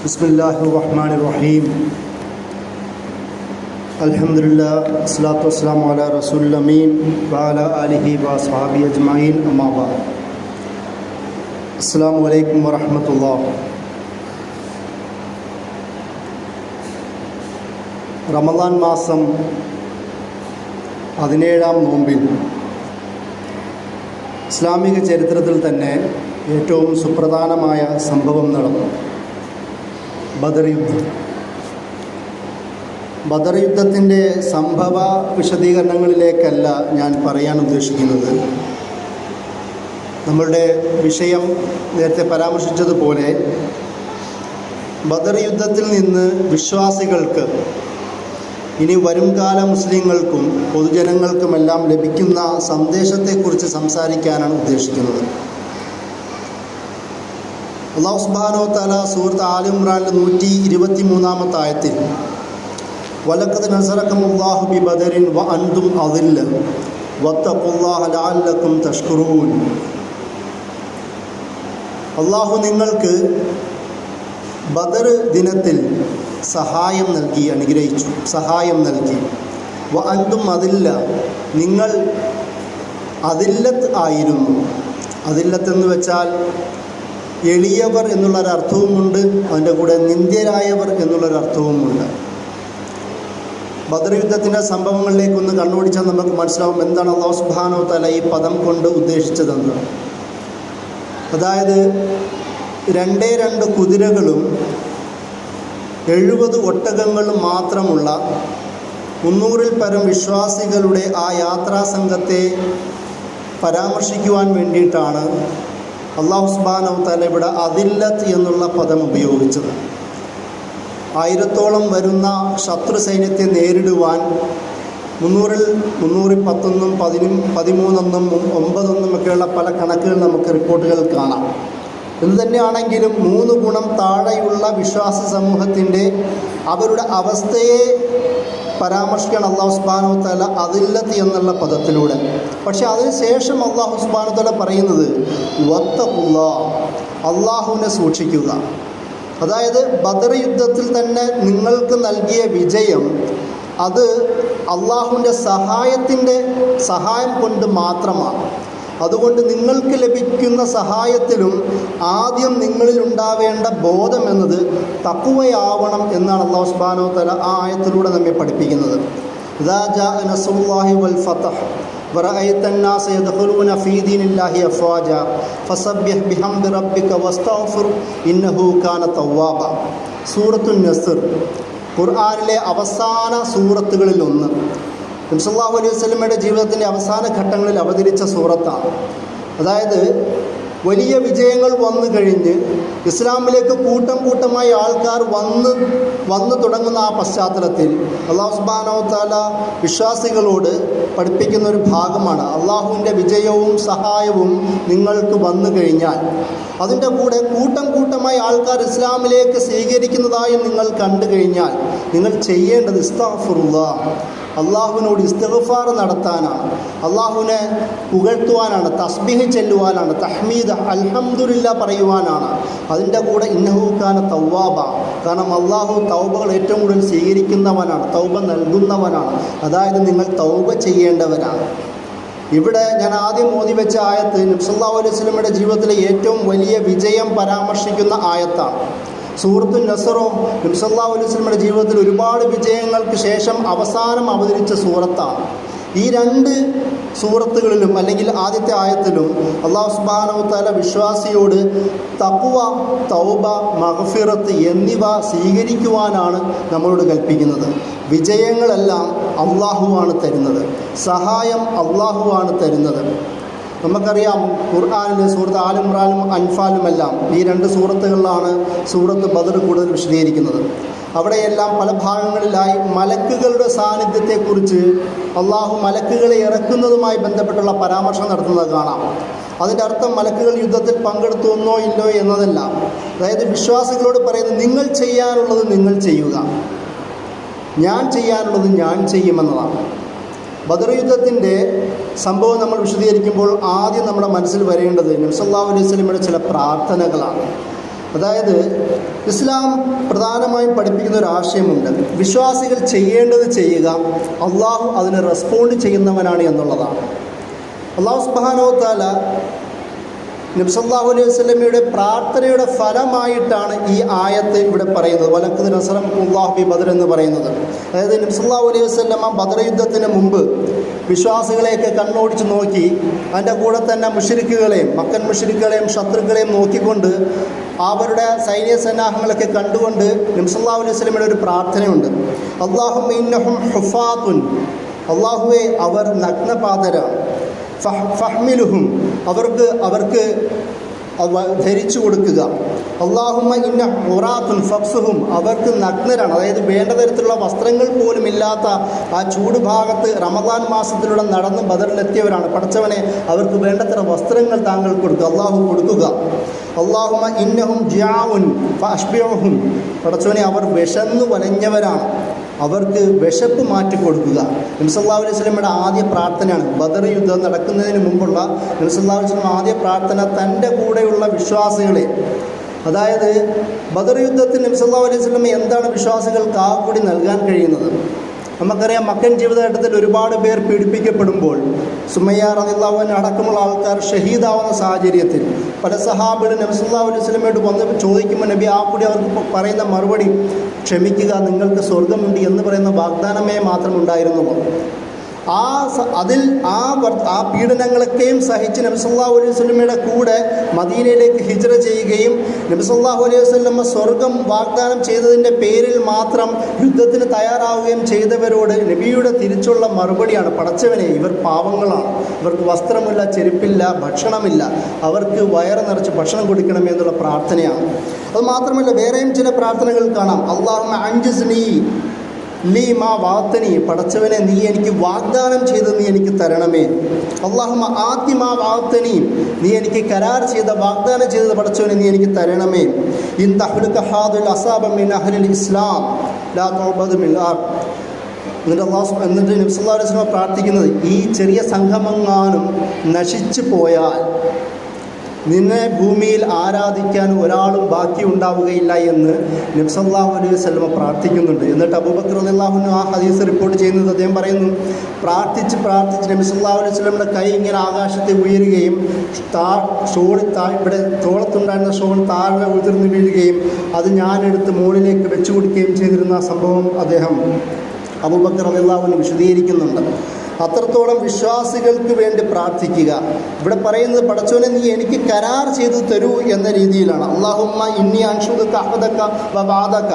ബിസ്മില്ലാഹിർ-റഹ്മാനിർ-റഹീം. അൽഹംദുലില്ലാഹ് വസ്സലാത്തു വസ്സലാമു അലാ റസൂലിൽ അമീൻ വഅലാ ആലിഹി വഅസ്ഹാബിഹി അജ്മഈൻ. അമ്മാ ബഅദ്. അസ്സലാമു അലൈക്കും വറഹ്മത്തുള്ളാഹി. റമദാൻ മാസം 17-ാം നോമ്പിൽ ഇസ്ലാമിക ചരിത്രത്തിൽ തന്നെ ഏറ്റവും സുപ്രധാനമായ സംഭവം നടന്നു. ബദർ യുദ്ധം. ബദർ യുദ്ധത്തിൻ്റെ സംഭവ വിശദീകരണങ്ങളിലേക്കല്ല ഞാൻ പറയാൻ ഉദ്ദേശിക്കുന്നത്. നമ്മളുടെ വിഷയം നേരത്തെ പരാമർശിച്ചതുപോലെ ബദർ യുദ്ധത്തിൽ നിന്ന് വിശ്വാസികൾക്ക് ഇനി വരുംകാല മുസ്ലിങ്ങൾക്കും പൊതുജനങ്ങൾക്കുമെല്ലാം ലഭിക്കുന്ന സന്ദേശത്തെക്കുറിച്ച് സംസാരിക്കാനാണ് ഉദ്ദേശിക്കുന്നത്. അല്ലാഹു സുബ്ഹാനഹു വ തആല സൂറത്ത് ആൽ ഇംറാനിലെ 123-ാമത്തെ ആയത്തിൽ വലഖദ് നസറക്കമുല്ലാഹു ബി ബദരിൻ വ അൻതും അദില്ല വത്തഖുല്ലാഹ ലഅല്ലക്കും തഷ്കുറൂൻ. അല്ലാഹു നിങ്ങൾക്ക് ബദർ ദിനത്തിൽ സഹായം നൽകി, അനുഗ്രഹിച്ചു, സഹായം നൽകി. വ അൻതും അദില്ല, നിങ്ങൾ അദില്ലത്ത് ആയിരുന്നു. അദില്ലത്ത് എന്ന് വെച്ചാൽ എളിയവർ എന്നുള്ളൊരർത്ഥവുമുണ്ട്, അതിൻ്റെ കൂടെ നിന്ദ്യരായവർ എന്നുള്ളൊരർത്ഥവുമുണ്ട്. ബദർ യുദ്ധത്തിൻ്റെ സംഭവങ്ങളിലേക്കൊന്ന് കണ്ണോടിച്ചാൽ നമുക്ക് മനസ്സിലാവും എന്താണ് അല്ലാഹു സുബ്ഹാനഹു വ തആല ഈ പദം കൊണ്ട് ഉദ്ദേശിച്ചതെന്ന്. അതായത് 2 കുതിരകളും 70 ഒട്ടകങ്ങളും മാത്രമുള്ള 300-ൽ പരം വിശ്വാസികളുടെ ആ യാത്രാസംഘത്തെ പരാമർശിക്കുവാൻ വേണ്ടിയിട്ടാണ് അല്ലാഹു സുബ്ഹാനഹു വ തആല ഇവിടെ അദില്ലത്ത് എന്നുള്ള പദം ഉപയോഗിച്ചത്. 1000-ഓളം വരുന്ന ശത്രു സൈന്യത്തെ നേരിടുവാൻ 300-ൽ 310-ഉം 13-എന്നും 9-എന്നും ഒക്കെയുള്ള പല കണക്കുകൾ നമുക്ക് റിപ്പോർട്ടുകൾ കാണാം. എന്തുതന്നെയാണെങ്കിലും 3 ഗുണം താഴെയുള്ള വിശ്വാസ സമൂഹത്തിൻ്റെ അവരുടെ അവസ്ഥയെ പരാമർശിക്കാൻ അല്ലാഹു സുബ്ഹാനഹു വ തആല അദില്ലത്ത് എന്നുള്ള പദത്തിലൂടെ. പക്ഷേ അതിനുശേഷം അല്ലാഹു സുബ്ഹാനഹു വ തആല പറയുന്നത് വത്തഖുല്ലാഹ്, അല്ലാഹുവിനെ സൂക്ഷിക്കുക. അതായത് ബദർ യുദ്ധത്തിൽ തന്നെ നിങ്ങൾക്ക് നൽകിയ വിജയം അത് അല്ലാഹുവിൻ്റെ സഹായം കൊണ്ട് മാത്രമാണ്. അതുകൊണ്ട് നിങ്ങൾക്ക് ലഭിക്കുന്ന സഹായത്തിലും ആദ്യം നിങ്ങളിൽ ഉണ്ടാവേണ്ട ബോധം എന്നത് തഖ്വയാവണം എന്നാണ് അല്ലാഹു സുബ്ഹാനഹു വ തആല ആ ആയത്തിലൂടെ നമ്മെ പഠിപ്പിക്കുന്നത്. ഇദാ ജാഅ നസ്റുല്ലാഹി വൽ ഫതഹ് വറഅയ്ത അന്നാസ യദ്ഖുലൂന ഫീ ദീനില്ലാഹി അഫ്വാജ ഫസബ്ബിഹ് ബിഹംദി റബ്ബിക വസ്തഗ്ഫിർ ഇന്നഹു കാന തവ്വാബ. സൂറത്തുൻ നസ്ർ ഖുർആനിലെ അവസാന സൂറത്തുകളിൽ ഒന്ന്. നബി സല്ലല്ലാഹു അലൈഹി വസല്ലമയുടെ ജീവിതത്തിൻ്റെ അവസാന ഘട്ടങ്ങളിൽ അവതരിച്ച സൂറത്താണ്. അതായത് വലിയ വിജയങ്ങൾ വന്നു കഴിഞ്ഞ് ഇസ്ലാമിലേക്ക് കൂട്ടമായി ആൾക്കാർ വന്നു തുടങ്ങുന്ന ആ പശ്ചാത്തലത്തിൽ അല്ലാഹു സുബ്ഹാനഹു വ തആല വിശ്വാസികളോട് പഠിപ്പിക്കുന്ന ഒരു ഭാഗമാണ് അല്ലാഹുവിൻ്റെ വിജയവും സഹായവും നിങ്ങൾക്ക് വന്നു കഴിഞ്ഞാൽ അതിൻ്റെ കൂടെ കൂട്ടമായി ആൾക്കാർ ഇസ്ലാമിലേക്ക് സ്വീകരിക്കുന്നതായി നിങ്ങൾ കണ്ടു കഴിഞ്ഞാൽ നിങ്ങൾ ചെയ്യേണ്ടത് ഇസ്തഗ്ഫിറുല്ലാഹ്, അള്ളാഹുവിനോട് ഇസ്തിഗ്ഫാർ നടത്താനാണ്, അള്ളാഹുവിനെ പുകഴ്ത്തുവാനാണ്, തസ്ബീഹ് ചെല്ലുവാനാണ്, തഹ്മീദ് അൽഹംദുലില്ലാ പറയുവാനാണ്. അതിൻ്റെ കൂടെ ഇന്നഹു കാന തവ്വാബ, കാരണം അള്ളാഹു തൗബകൾ ഏറ്റവും കൂടുതൽ സ്വീകരിക്കുന്നവനാണ്, തൗബ നൽകുന്നവനാണ്. അതായത് നിങ്ങൾ തൗബ ചെയ്യേണ്ടവരാണ്. ഇവിടെ ഞാൻ ആദ്യം ഓതി വെച്ച ആയത്ത് നബി സല്ലല്ലാഹു അലൈഹി വസല്ലമയുടെ ജീവിതത്തിലെ ഏറ്റവും വലിയ വിജയം പരാമർശിക്കുന്ന ആയത്താണ്. സൂറത്തു നസ്റോ നബി സല്ലല്ലാഹു അലൈഹി വസല്ലമയുടെ ജീവിതത്തിൽ ഒരുപാട് വിജയങ്ങൾക്ക് ശേഷം അവസാനം അവതരിച്ച സൂറത്താണ്. ഈ 2 സൂറത്തുകളിലും അല്ലെങ്കിൽ ആദ്യത്തെ ആയത്തിലും അല്ലാഹു സുബ്ഹാനഹു വ തആല വിശ്വാസിയോട് തഖ്വ, തൗബ, മഗ്ഫിറത്ത് എന്നിവ സ്വീകരിക്കുവാനാണ് നമ്മളോട് കൽപ്പിക്കുന്നത്. വിജയങ്ങളെല്ലാം അല്ലാഹുവാണ് തരുന്നത്, സഹായം അല്ലാഹുവാണ് തരുന്നത്. നമുക്കറിയാം ഖുർആനിലെ സൂറത്ത് ആൽ ഇംറാനും അൻഫാലുമെല്ലാം ഈ 2 സൂറത്തുകളിലാണ് സൂറത്ത് ബദർ കൂടുതൽ വിശദീകരിക്കുന്നത്. അവിടെയെല്ലാം പല ഭാഗങ്ങളിലായി മലക്കുകളുടെ സാന്നിധ്യത്തെക്കുറിച്ച് അള്ളാഹു മലക്കുകളെ ഇറക്കുന്നതുമായി ബന്ധപ്പെട്ടുള്ള പരാമർശം നടത്തുന്നത് കാണാം. അതിൻ്റെ അർത്ഥം മലക്കുകൾ യുദ്ധത്തിൽ പങ്കെടുത്തുവെന്നോ ഇല്ലോ എന്നതല്ല. അതായത് വിശ്വാസികളോട് പറയുന്നത് നിങ്ങൾ ചെയ്യാനുള്ളത് നിങ്ങൾ ചെയ്യുക, ഞാൻ ചെയ്യാനുള്ളത് ഞാൻ ചെയ്യുമെന്നതാണ്. ബദർ യുദ്ധത്തിൻ്റെ സംഭവം നമ്മൾ വിശദീകരിക്കുമ്പോൾ ആദ്യം നമ്മുടെ മനസ്സിൽ വരേണ്ടത് നബി സല്ലല്ലാഹു അലൈഹി വസല്ലമയുടെ ചില പ്രാർത്ഥനകളാണ്. അതായത് ഇസ്ലാം പ്രധാനമായും പഠിപ്പിക്കുന്ന ഒരു ആശയമുണ്ട്. വിശ്വാസികൾ ചെയ്യേണ്ടത് ചെയ്യുക, അള്ളാഹു അതിന് റെസ്പോണ്ട് ചെയ്യുന്നവനാണ് എന്നുള്ളതാണ്. അള്ളാഹു സുബ്ഹാനഹു വ തആല നബി സല്ലല്ലാഹു അലൈഹി വസല്ലമയുടെ പ്രാർത്ഥനയുടെ ഫലമായിട്ടാണ് ഈ ആയത്ത് ഇവിടെ പറയുന്നത്. വലഖദ് നസറകുമുല്ലാഹു ബി ബദർ എന്ന് പറയുന്നത്. അതായത് നബി സല്ലല്ലാഹു അലൈഹി വസല്ലമ ബദർ യുദ്ധത്തിന് മുമ്പ് വിശ്വാസികളെയൊക്കെ കണ്ണോടിച്ച് നോക്കി, അതിൻ്റെ കൂടെ തന്നെ മുശ്രിക്കുകളെയും മക്കൻ മുശ്രിക്കുകളെയും ശത്രുക്കളെയും നോക്കിക്കൊണ്ട് അവരുടെ സൈന്യ സന്നാഹങ്ങളൊക്കെ കണ്ടുകൊണ്ട് നബി സല്ലല്ലാഹു അലൈഹി വസല്ലമയുടെ ഒരു പ്രാർത്ഥനയുണ്ട്. അല്ലാഹുമ്മ ഇന്നഹും ഹുഫാത്തുൻ, അല്ലാഹുവേ അവർ നഗ്നപാതരാണ്, ഫഹ്മിലുഹും അവർക്ക് ധരിച്ചു കൊടുക്കുക, അല്ലാഹുമ്മ ഇന്ന ഉറാത്തുൻ ഫക്സുഹും അവർക്ക് നഗ്നരാണ്, അതായത് വേണ്ട തരത്തിലുള്ള വസ്ത്രങ്ങൾ പോലും ഇല്ലാത്ത ആ ചൂട് ഭാഗത്ത് റമദാൻ മാസത്തിലൂടെ നടന്ന് ബദറിലെത്തിയവരാണ്. പടച്ചവനെ അവർക്ക് വേണ്ടത്ര വസ്ത്രങ്ങൾ താങ്കൾ കൊടുക്കുക, അള്ളാഹു കൊടുക്കുക. അല്ലാഹുമ്മ ഇന്നഹും ജിയാഉൻ ഫഅശ്ബിഉഹും, പടച്ചവനെ അവർ വിശന്നു വലഞ്ഞവരാണ്, അവർക്ക് വിശപ്പ് മാറ്റിക്കൊടുക്കുക. നബി സല്ലല്ലാഹു അലൈഹി വസല്ലമയുടെ ആദ്യ പ്രാർത്ഥനയാണ്. ബദർ യുദ്ധം നടക്കുന്നതിന് മുമ്പുള്ള നബി സല്ലല്ലാഹു അലൈഹി വസല്ലം ആദ്യ പ്രാർത്ഥന തൻ്റെ കൂടെയുള്ള വിശ്വാസികളെ, അതായത് ബദർ യുദ്ധത്തിൽ നബി സല്ലല്ലാഹു അലൈഹി വസല്ലം എന്താണ് വിശ്വാസികൾക്ക് ആ കൂടി നൽകാൻ കഴിയുന്നത്? നമുക്കറിയാം, മക്കൻ ജീവിതഘട്ടത്തിൽ ഒരുപാട് പേർ പീഡിപ്പിക്കപ്പെടുമ്പോൾ സുമയ്യ റളിയല്ലാഹു അൻഹ അടക്കമുള്ള ആൾക്കാർ ഷഹീദാവുന്ന സാഹചര്യത്തിൽ പല സഹാബികൾ നബി സല്ലല്ലാഹു അലൈഹി വസല്ലമയോട് വന്ന് ചോദിക്കുമ്പോൾ നബി ആ കൂടി അവർക്ക് പറയുന്ന മറുപടി, ക്ഷമിക്കുക, നിങ്ങൾക്ക് സ്വർഗമുണ്ട് എന്ന് പറയുന്ന വാഗ്ദാനമേ മാത്രം ഉണ്ടായിരുന്നുള്ളൂ. ആ പീഡനങ്ങളൊക്കെയും സഹിച്ച് നബി സല്ലല്ലാഹു അലൈഹി വസല്ലമയുടെ കൂടെ മദീനയിലേക്ക് ഹിജ്റ ചെയ്യുകയും നബി സല്ലല്ലാഹു അലൈഹി വസല്ലമ സ്വർഗം വാഗ്ദാനം ചെയ്തതിൻ്റെ പേരിൽ മാത്രം യുദ്ധത്തിന് തയ്യാറാവുകയും ചെയ്തവരോട് നബിയുടെ തിരിച്ചുള്ള മറുപടിയാണ്, പടച്ചവനെ ഇവർ പാവങ്ങളാണ്, ഇവർക്ക് വസ്ത്രമില്ല, ചെരുപ്പില്ല, ഭക്ഷണമില്ല, അവർക്ക് വയറ് നിറച്ച് ഭക്ഷണം കൊടുക്കണമെന്നുള്ള പ്രാർത്ഥനയാണ്. അതുമാത്രമല്ല വേറെയും ചില പ്രാർത്ഥനകൾ കാണാം. അല്ലാഹുമ്മ അൻജിസ്നി ലീ മാ വാത്തനി, പടച്ചവനെ നീ എനിക്ക് വാഗ്ദാനം ചെയ്ത് നീ എനിക്ക് തരണമേ. അല്ലാഹുമ്മ ആതി മാ വാത്തനി, നീ എനിക്ക് കരാർ ചെയ്ത വാഗ്ദാനം ചെയ്തത് പടച്ചവനെ നീ എനിക്ക് തരണമേ. ഇൻ തഹ്ലുക ഹാദിൽ അസാബ മിൻ അഹ്ലിൽ ഇസ്ലാം ലാ തുഅബദു മിൻ ആർ. എന്നിട്ട് നബി സല്ലല്ലാഹു അലൈഹി വസല്ലം പ്രാർത്ഥിക്കുന്നത്, ഈ ചെറിയ സംഘമെങ്ങാനും നശിച്ചു പോയാൽ നിന്നെ ഭൂമിയിൽ ആരാധിക്കാൻ ഒരാളും ബാക്കി ഉണ്ടാവുകയില്ല എന്ന് നബി സല്ലല്ലാഹു അലൈഹി വസല്ലം പ്രാർത്ഥിക്കുന്നുണ്ട്. എന്നിട്ട് അബൂബക്കർ റളിയല്ലാഹു അൻഹു ആ ഹദീസ് റിപ്പോർട്ട് ചെയ്യുന്നത് അദ്ദേഹം പറയുന്നു, പ്രാർത്ഥിച്ച് നബി സല്ലല്ലാഹു അലൈഹി വസല്ലമയുടെ കൈ ഇങ്ങനെ ആകാശത്തെ ഉയരുകയും ഇവിടെ തോളത്തുണ്ടായിരുന്ന ഷോൾ താഴെ ഉതിർന്ന് വീഴുകയും അത് ഞാനെടുത്ത് മുകളിലേക്ക് വെച്ചു കൊടുക്കുകയും ചെയ്തിരുന്ന സംഭവം അദ്ദേഹം അബൂബക്കർ റളിയല്ലാഹു അൻഹു വിശദീകരിക്കുന്നുണ്ട്. അത്രത്തോളം വിശ്വാസികൾക്ക് വേണ്ടി പ്രാർത്ഥിക്കുക. ഇവിടെ പറയുന്നത്, പടച്ചോനെ നീ എനിക്ക് കരാർ ചെയ്തു തരൂ എന്ന രീതിയിലാണ്. അല്ലാഹുമ്മ ഇന്നി അൻഷുദുക അഹദക വ വഅദക,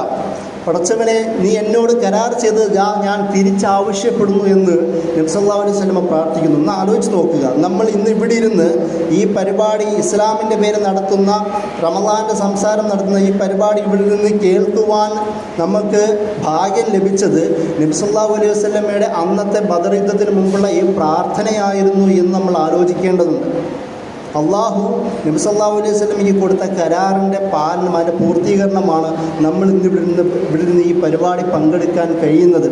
പടച്ചവനെ നീ എന്നോട് കരാർ ചെയ്ത് ഞാൻ തിരിച്ചാവശ്യപ്പെടുന്നു എന്ന് നബി സല്ലല്ലാഹു അലൈഹി വസല്ലം പ്രാർത്ഥിക്കുന്നു. ഒന്ന് ആലോചിച്ച് നോക്കുക, നമ്മൾ ഇന്ന് ഇവിടെ ഇരുന്ന് ഈ പരിപാടി ഇസ്ലാമിൻ്റെ പേര് നടത്തുന്ന, റമളാൻ്റെ സംസാരം നടത്തുന്ന ഈ പരിപാടി ഇവിടെ നിന്ന് കേൾക്കുവാൻ നമുക്ക് ഭാഗ്യം ലഭിച്ചത് നബി സല്ലല്ലാഹു അലൈഹി വസല്ലമയുടെ അന്നത്തെ ബദർ യുദ്ധത്തിന് മുമ്പുള്ള ഈ പ്രാർത്ഥനയായിരുന്നു എന്ന് നമ്മൾ ആലോചിക്കേണ്ടതുണ്ട്. അള്ളാഹു നബി സല്ലല്ലാഹു അലൈഹി വസല്ലമയ്ക്ക് കൊടുത്ത കരാറിൻ്റെ പാലനം, അതിൻ്റെ പൂർത്തീകരണമാണ് നമ്മൾ ഇന്ന് ഇവിടെ നിന്ന് ഈ പരിപാടി പങ്കെടുക്കാൻ കഴിയുന്നത്.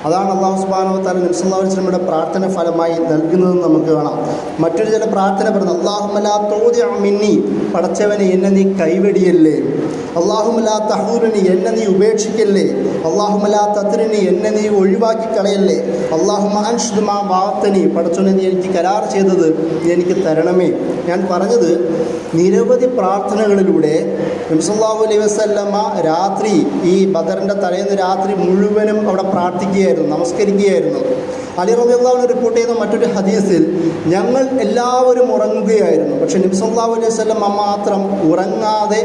അതാണ് അല്ലാഹു സുബ്ഹാനഹു വ തആല നബി സല്ലല്ലാഹു അലൈഹി വസല്ലമയുടെ പ്രാർത്ഥന ഫലമായി നൽകുന്നതെന്ന് നമുക്ക് കാണാം. മറ്റൊരു ചില പ്രാർത്ഥന പറഞ്ഞു, അല്ലാഹുമ്മ ലാ തൗദിഅ മിന്നി, പടച്ചവനെ എന്നെ നീ കൈവെടിയല്ലേ. അല്ലാഹുമ്മ ലാ തഹൂറനി, എന്നെ നീ ഉപേക്ഷിക്കല്ലേ. അല്ലാഹുമ്മ ലാ തത്രിനി, എന്നെ നീ ഒഴിവാക്കി കളയല്ലേ. അല്ലാഹുമ്മ അൻഷ്ദ് മാ വഅദ്തനി, പടച്ചവനെ നീ എനിക്ക് കരാർ ചെയ്തത് നീ എനിക്ക് തരണമേ. ഞാൻ പറഞ്ഞത്, നിരവധി പ്രാർത്ഥനകളിലൂടെ നബി സല്ലല്ലാഹു അലൈഹി വസല്ലമ രാത്രി, ഈ ബദറിൻ്റെ തലേന്ന് രാത്രി മുഴുവനും അവിടെ പ്രാർത്ഥിക്കുകയായിരുന്നു, നമസ്കരിക്കുകയായിരുന്നു. അലി റളിയല്ലാഹു അൻഹു റിപ്പോർട്ട് ചെയ്യുന്ന മറ്റൊരു ഹദീസിൽ, ഞങ്ങൾ എല്ലാവരും ഉറങ്ങുകയായിരുന്നു, പക്ഷേ നബി സല്ലല്ലാഹു അലൈഹി വസല്ലം മാത്രം ഉറങ്ങാതെ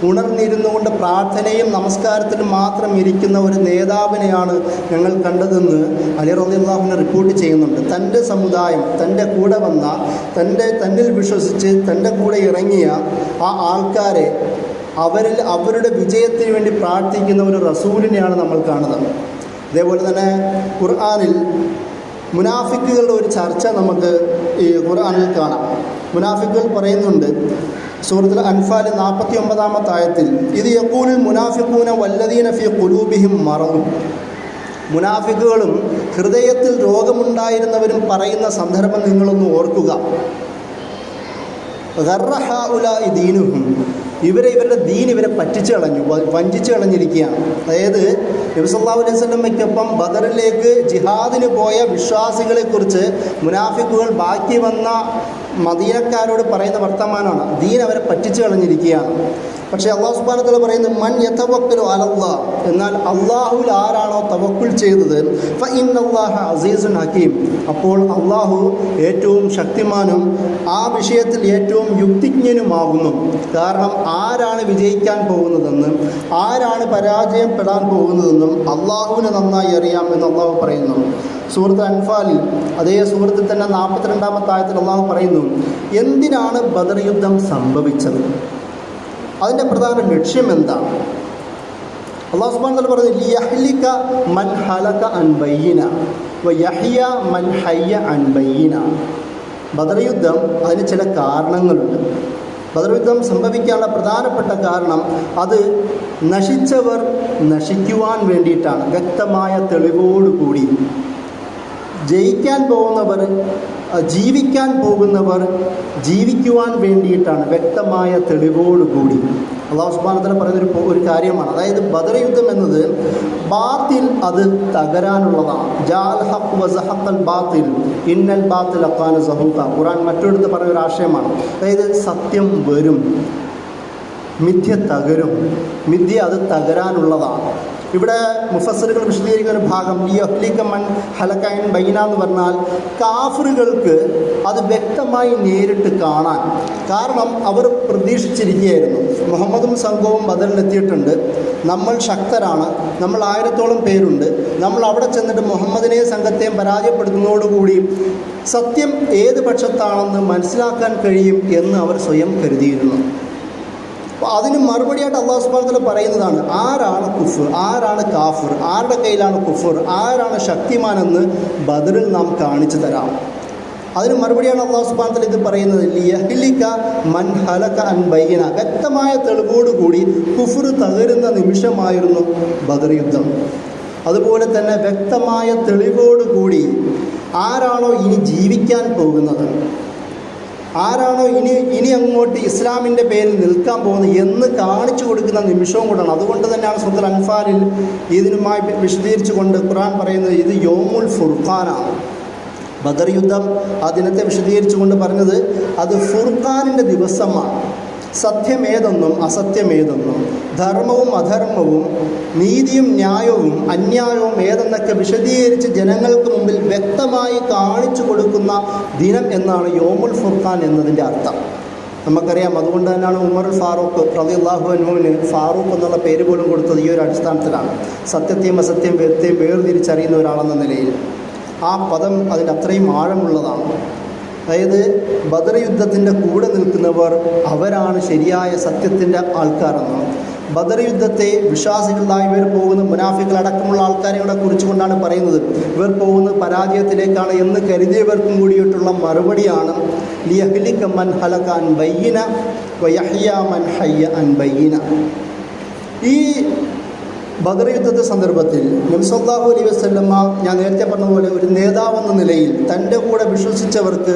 ഉണർന്നിരുന്നുകൊണ്ട് പ്രാർത്ഥനയും നമസ്കാരത്തിലും മാത്രം ഇരിക്കുന്ന ഒരു നേതാവിനെയാണ് ഞങ്ങൾ കണ്ടതെന്ന് അലി റളിയല്ലാഹു അൻഹു റിപ്പോർട്ട് ചെയ്യുന്നുണ്ട്. തൻ്റെ സമുദായം, തൻ്റെ കൂടെ വന്ന, തന്നിൽ വിശ്വസിച്ച് തൻ്റെ കൂടെ ഇറങ്ങിയ ആ ആൾക്കാരെ, അവരുടെ വിജയത്തിന് വേണ്ടി പ്രാർത്ഥിക്കുന്ന ഒരു റസൂലിനെയാണ് നമ്മൾ കാണുന്നത്. അതേപോലെ തന്നെ ഖുർആനിൽ മുനാഫിക്കുകളുടെ ഒരു ചർച്ച നമുക്ക് ഈ ഖുർആനിൽ കാണാം. മുനാഫിക്കുകൾ പറയുന്നുണ്ട്, സൂറത്തുൽ അൻഫാൽ 49-ാമത്തെ ആയത്തിൽ, ഇത് യഖൂലുൽ മുനാഫിഖൂന വല്ലദീന ഫീ ഖുലൂബിഹിം മറദ്, മുനാഫിക്കുകളും ഹൃദയത്തിൽ രോഗമുണ്ടായിരുന്നവരും പറയുന്ന സന്ദർഭം നിങ്ങളൊന്ന് ഓർക്കുക. ഗർറ ഹൗലാഇ ദീനുഹും, ഇവരുടെ ദീൻ ഇവരെ പറ്റിച്ചു കളഞ്ഞു, വഞ്ചിച്ചു കളഞ്ഞിരിക്കുകയാണ്. അതായത് നബി സല്ലല്ലാഹു അലൈഹി വസല്ലമയ്ക്കൊപ്പം ബദറിലേക്ക് ജിഹാദിന് പോയ വിശ്വാസികളെക്കുറിച്ച് മുനാഫിക്കുകൾ ബാക്കി വന്ന മദീനക്കാരോട് പറയുന്ന വർത്തമാനമാണ്, ദീൻ അവരെ പറ്റിച്ചു കളഞ്ഞിരിക്കുകയാണ്. പക്ഷേ അള്ളാഹു സുബ്ഹാനഹു വ തആല പറയുന്നത് മൻ യതവക്കലു അലല്ലാഹ്, എന്നാൽ അള്ളാഹുവിൽ ആരാണോ തവക്കുൽ ചെയ്തത് ഫ ഇന്നല്ലാഹ അസീസുൻ ഹക്കീം, അപ്പോൾ അള്ളാഹു ഏറ്റവും ശക്തിമാനും ആ വിഷയത്തിൽ ഏറ്റവും യുക്തിജ്ഞനുമാകുന്നു. കാരണം ആരാണ് വിജയിക്കാൻ പോകുന്നതെന്ന് ആരാണ് പരാജയപ്പെടാൻ പോകുന്നതെന്നും അള്ളാഹുവിന് നന്നായി അറിയാം എന്ന് അള്ളാഹു പറയുന്നു. സൂറത്ത് അൻഫാലിൽ അതേ സൂറത്തിൽ തന്നെ 42-ാമത്തെ ആയത്തിൽ അള്ളാഹു പറയുന്നു, എന്തിനാണ് ബദർ യുദ്ധം സംഭവിച്ചത്, അതിൻ്റെ പ്രധാന ലക്ഷ്യം എന്താണ്? അല്ലാഹു സുബ്ഹാനഹു വ തആല പറഞ്ഞു, ലിയഹ്ലിക മൻ ഹലക അൻ ബയ്യിന വയഹ്യ മൻ ഹയ്യ അൻ ബയ്യിന. ബദർ യുദ്ധം അതിന് ചില കാരണങ്ങളുണ്ട്. ബദർ യുദ്ധം സംഭവിക്കാനുള്ള പ്രധാനപ്പെട്ട കാരണം അത് നശിച്ചവർ നശിക്കുവാൻ വേണ്ടിയിട്ടാണ്. വ്യക്തമായ തെളിവോടുകൂടി ജയിക്കാൻ പോകുന്നവർ, ജീവിക്കാൻ പോകുന്നവർ ജീവിക്കുവാൻ വേണ്ടിയിട്ടാണ്, വ്യക്തമായ തെളിവോടുകൂടി. അല്ലാഹു സുബ്ഹാനഹു വ തആല പറയുന്നൊരു ഒരു കാര്യമാണ്. അതായത് ബദർ യുദ്ധം എന്നത് ബാത്തിൽ അത് തകരാനുള്ളതാണ്. ജാൽ ഹഖ് വസഹഖൽ ബാത്തിൽ ഇന്നൽ ബാത്തില കാന സഹൂഖ. ഖുർആൻ മറ്റൊരിടത്ത് പറഞ്ഞൊരു ആശയമാണ്. അതായത് സത്യം വരും, മിഥ്യ തകരും, മിഥ്യ അത് തകരാനുള്ളതാണ്. ഇവിടെ മുഫസ്സിറുകൾ വിശദീകരിക്കുന്ന ഒരു ഭാഗം ലിയഹ്ലിക മൻ ഹലക അൻ ബയ്യിന എന്ന് പറഞ്ഞാൽ കാഫിറുകൾക്ക് അത് വ്യക്തമായി നേരിട്ട് കാണാൻ. കാരണം അവർ പ്രതീക്ഷിച്ചിരിക്കുകയായിരുന്നു, മുഹമ്മദും സംഘവും ബദറിലെത്തിയിട്ടുണ്ട്, നമ്മൾ ശക്തരാണ്, നമ്മൾ 1000-ഓളം പേരുണ്ട്, നമ്മൾ അവിടെ ചെന്നിട്ട് മുഹമ്മദിനെയും സംഘത്തെയും പരാജയപ്പെടുത്തുന്നതോടുകൂടി സത്യം ഏത് പക്ഷത്താണെന്ന് മനസ്സിലാക്കാൻ കഴിയും എന്ന് അവർ സ്വയം കരുതിയിരുന്നു. അപ്പോൾ അതിന് മറുപടിയായിട്ട് അല്ലാഹു സുബ്ഹാനഹു വ തആല പറയുന്നതാണ്, ആരാണ് കുഫർ, ആരാണ് കാഫിർ, ആരുടെ കയ്യിലാണ് കുഫർ, ആരാണ് ശക്തിമാനെന്ന് ബദറിൽ നാം കാണിച്ചു തരാം. അതിന് മറുപടിയാണ് അല്ലാഹു സുബ്ഹാനഹു വ തആല ഇത് പറയുന്നത്, ലിയഹ്ലിക മൻ ഹലക അൻ ബയ്യിന. വ്യക്തമായ തെളിവോടുകൂടി കുഫർ തകരുന്ന നിമിഷമായിരുന്നു ബദർ യുദ്ധം. അതുപോലെ തന്നെ വ്യക്തമായ തെളിവോടുകൂടി ആരാണോ ഇനി ജീവിക്കാൻ പോകുന്നത്, ആരാണോ ഇനി അങ്ങോട്ട് ഇസ്ലാമിൻ്റെ പേരിൽ നിൽക്കാൻ പോകുന്നത് എന്ന് കാണിച്ചു കൊടുക്കുന്ന നിമിഷവും കൂടാണ്. അതുകൊണ്ട് തന്നെയാണ് സൂറത്തുൽ അൻഫാലിൽ ഇതിനുമായി വിശദീകരിച്ചുകൊണ്ട് ഖുർആൻ പറയുന്നത് ഇത് യൗമുൽ ഫുർഖാനാണ്. ബദർ യുദ്ധം ആ ദിനത്തെ വിശദീകരിച്ചുകൊണ്ട് പറഞ്ഞത് അത് ഫുർഖാനിൻ്റെ ദിവസമാണ്. സത്യമേതെന്നും അസത്യമേതെന്നും ധർമ്മവും അധർമ്മവും നീതിയും ന്യായവും അന്യായവും ഏതെന്നൊക്കെ വിശദീകരിച്ച് ജനങ്ങൾക്ക് മുമ്പിൽ വ്യക്തമായി കാണിച്ചു കൊടുക്കുന്ന ദിനം എന്നാണ് യൗമുൽ ഫുർഖാൻ എന്നതിൻ്റെ അർത്ഥം. നമുക്കറിയാം, അതുകൊണ്ട് തന്നെയാണ് ഉമർ ഫാറൂഖ് റളിയല്ലാഹു അൻഹുവിന് ഫാറൂഖ് എന്നുള്ള പേര് പോലും കൊടുത്തത് ഈ ഒരു അടിസ്ഥാനത്തിലാണ്. സത്യത്തെയും അസത്യം വേർതിരിച്ചറിയുന്ന ഒരാളെന്ന നിലയിൽ ആ പദം അതിൻ്റെ അത്രയും ആഴമുള്ളതാണ്. അതായത് ബദർ യുദ്ധത്തിൻ്റെ കൂടെ നിൽക്കുന്നവർ അവരാണ് ശരിയായ സത്യത്തിൻ്റെ ആൾക്കാരെന്ന്. ബദർ യുദ്ധത്തെ വിശ്വാസികളായി ഇവർ പോകുന്ന മുനാഫികളടക്കമുള്ള ആൾക്കാരെ ഇവിടെ കുറിച്ചുകൊണ്ടാണ് പറയുന്നത്. ഇവർ പോകുന്ന പരാജയത്തിലേക്കാണ് എന്ന് കരുതിയവർക്കും കൂടിയിട്ടുള്ള മറുപടിയാണ് ലിയഹ്ലിക മൻ ഹലക അൻ ബയ്യിന വയഹ്യ മൻ ഹയ്യ അൻ ബയ്യിന. ഈ ബദർ യുദ്ധത്തെ സന്ദർഭത്തിൽ നബി സല്ലല്ലാഹു അലൈഹി വസല്ലമ ഞാൻ നേരത്തെ പറഞ്ഞതുപോലെ ഒരു നേതാവെന്ന നിലയിൽ തൻ്റെ കൂടെ വിശ്വസിച്ചവർക്ക്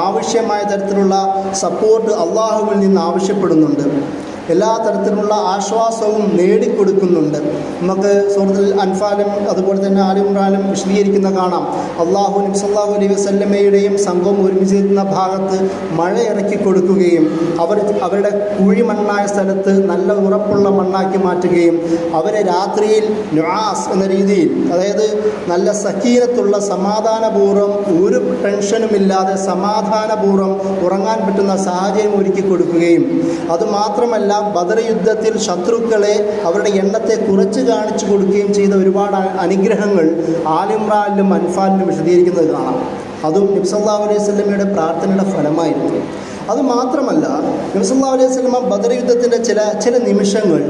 ആവശ്യമായ തരത്തിലുള്ള സപ്പോർട്ട് അള്ളാഹുവിൽ നിന്ന് ആവശ്യപ്പെടുന്നുണ്ട്. എല്ലാ തരത്തിലുള്ള ആശ്വാസവും നേടിക്കൊടുക്കുന്നുണ്ട്. നമുക്ക് സൂറത്തുൽ അൻഫാലും അതുപോലെ തന്നെ ആലി ഇംറാനും വിശദീകരിക്കുന്ന കാണാം. നബി സല്ലല്ലാഹു അലൈഹി വസല്ലമയുടെയും സംഘവും ഒരുമിച്ച് നിൽക്കുന്ന ഭാഗത്ത് മഴ ഇറക്കി കൊടുക്കുകയും അവരുടെ കുഴിമണ്ണായ സ്ഥലത്ത് നല്ല ഉറപ്പുള്ള മണ്ണാക്കി മാറ്റുകയും അവരെ രാത്രിയിൽ നുആസ് എന്ന രീതിയിൽ, അതായത് നല്ല സക്കീനത്തുള്ള സമാധാനപൂർവ്വം ഒരു ടെൻഷനുമില്ലാതെ സമാധാനപൂർവ്വം ഉറങ്ങാൻ പറ്റുന്ന സാഹചര്യം ഒരുക്കി കൊടുക്കുകയും അതുമാത്രമല്ല ബദർ യുദ്ധത്തിൽ ശത്രുക്കളെ അവരുടെ എണ്ണത്തെ കുറച്ച് കാണിച്ചു കൊടുക്കുകയും ചെയ്ത ഒരുപാട് അനുഗ്രഹങ്ങൾ ആലി ഇംറാനിലും അൻഫാലിലും വിശദീകരിക്കുന്നത് കാണാം. അതും നബി സല്ലല്ലാഹു അലൈഹി വസല്ലമയുടെ പ്രാർത്ഥനയുടെ ഫലമായിരുന്നു. അതുമാത്രമല്ല നബി സല്ലല്ലാഹു അലൈഹി വസല്ലമ ബദർ യുദ്ധത്തിൻ്റെ ചില നിമിഷങ്ങൾ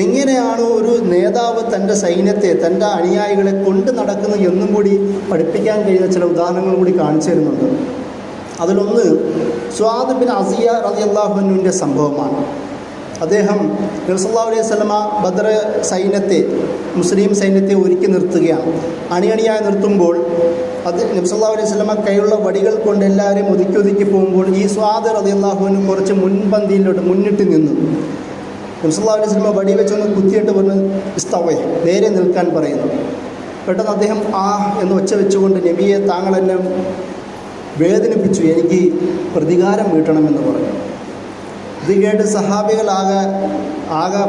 എങ്ങനെയാണ് ഒരു നേതാവ് തൻ്റെ സൈന്യത്തെ, തൻ്റെ അനുയായികളെ കൊണ്ട് നടക്കുന്നത് എന്നും കൂടി പഠിപ്പിക്കാൻ കഴിയുന്ന ചില ഉദാഹരണങ്ങൾ കൂടി കാണിച്ചു തരുന്നുണ്ട്. അതിലൊന്ന് സ്വാദ് ബിൻ അസിയ റളിയല്ലാഹു അൻഹുവിൻ്റെ സംഭവമാണ്. അദ്ദേഹം നബി സല്ലല്ലാഹു അലൈഹി വസല്ലമ ബദർ സൈന്യത്തെ, മുസ്ലിം സൈന്യത്തെ ഒരുക്കി നിർത്തുകയാണ്. അണിയണിയായി നിർത്തുമ്പോൾ അത് നബി സല്ലല്ലാഹു അലൈഹി വസല്ലമ കയ്യിലുള്ള വടികൾ കൊണ്ട് എല്ലാവരെയും ഒതുക്കി പോകുമ്പോൾ ഈ സ്വാദ് റളിയല്ലാഹു അൻഹു കുറച്ച് മുൻപന്തിയിലോട്ട് മുന്നിട്ട് നിന്നു. നബി സല്ലല്ലാഹു അലൈഹി വസല്ലം വടി വെച്ചൊന്ന് കുത്തിയിട്ട് പറഞ്ഞ് ഇസ്തവേ, നേരെ നിൽക്കാൻ പറയുന്നു. പെട്ടെന്ന് അദ്ദേഹം എന്ന് ഒച്ച വെച്ചുകൊണ്ട്, നബിയെ താങ്കൾ എന്നെ വേദനിപ്പിച്ചു, എനിക്ക് പ്രതികാരം വീട്ടണമെന്ന് പറഞ്ഞു. ഇത് കേട്ട് സഹാബികളാകെ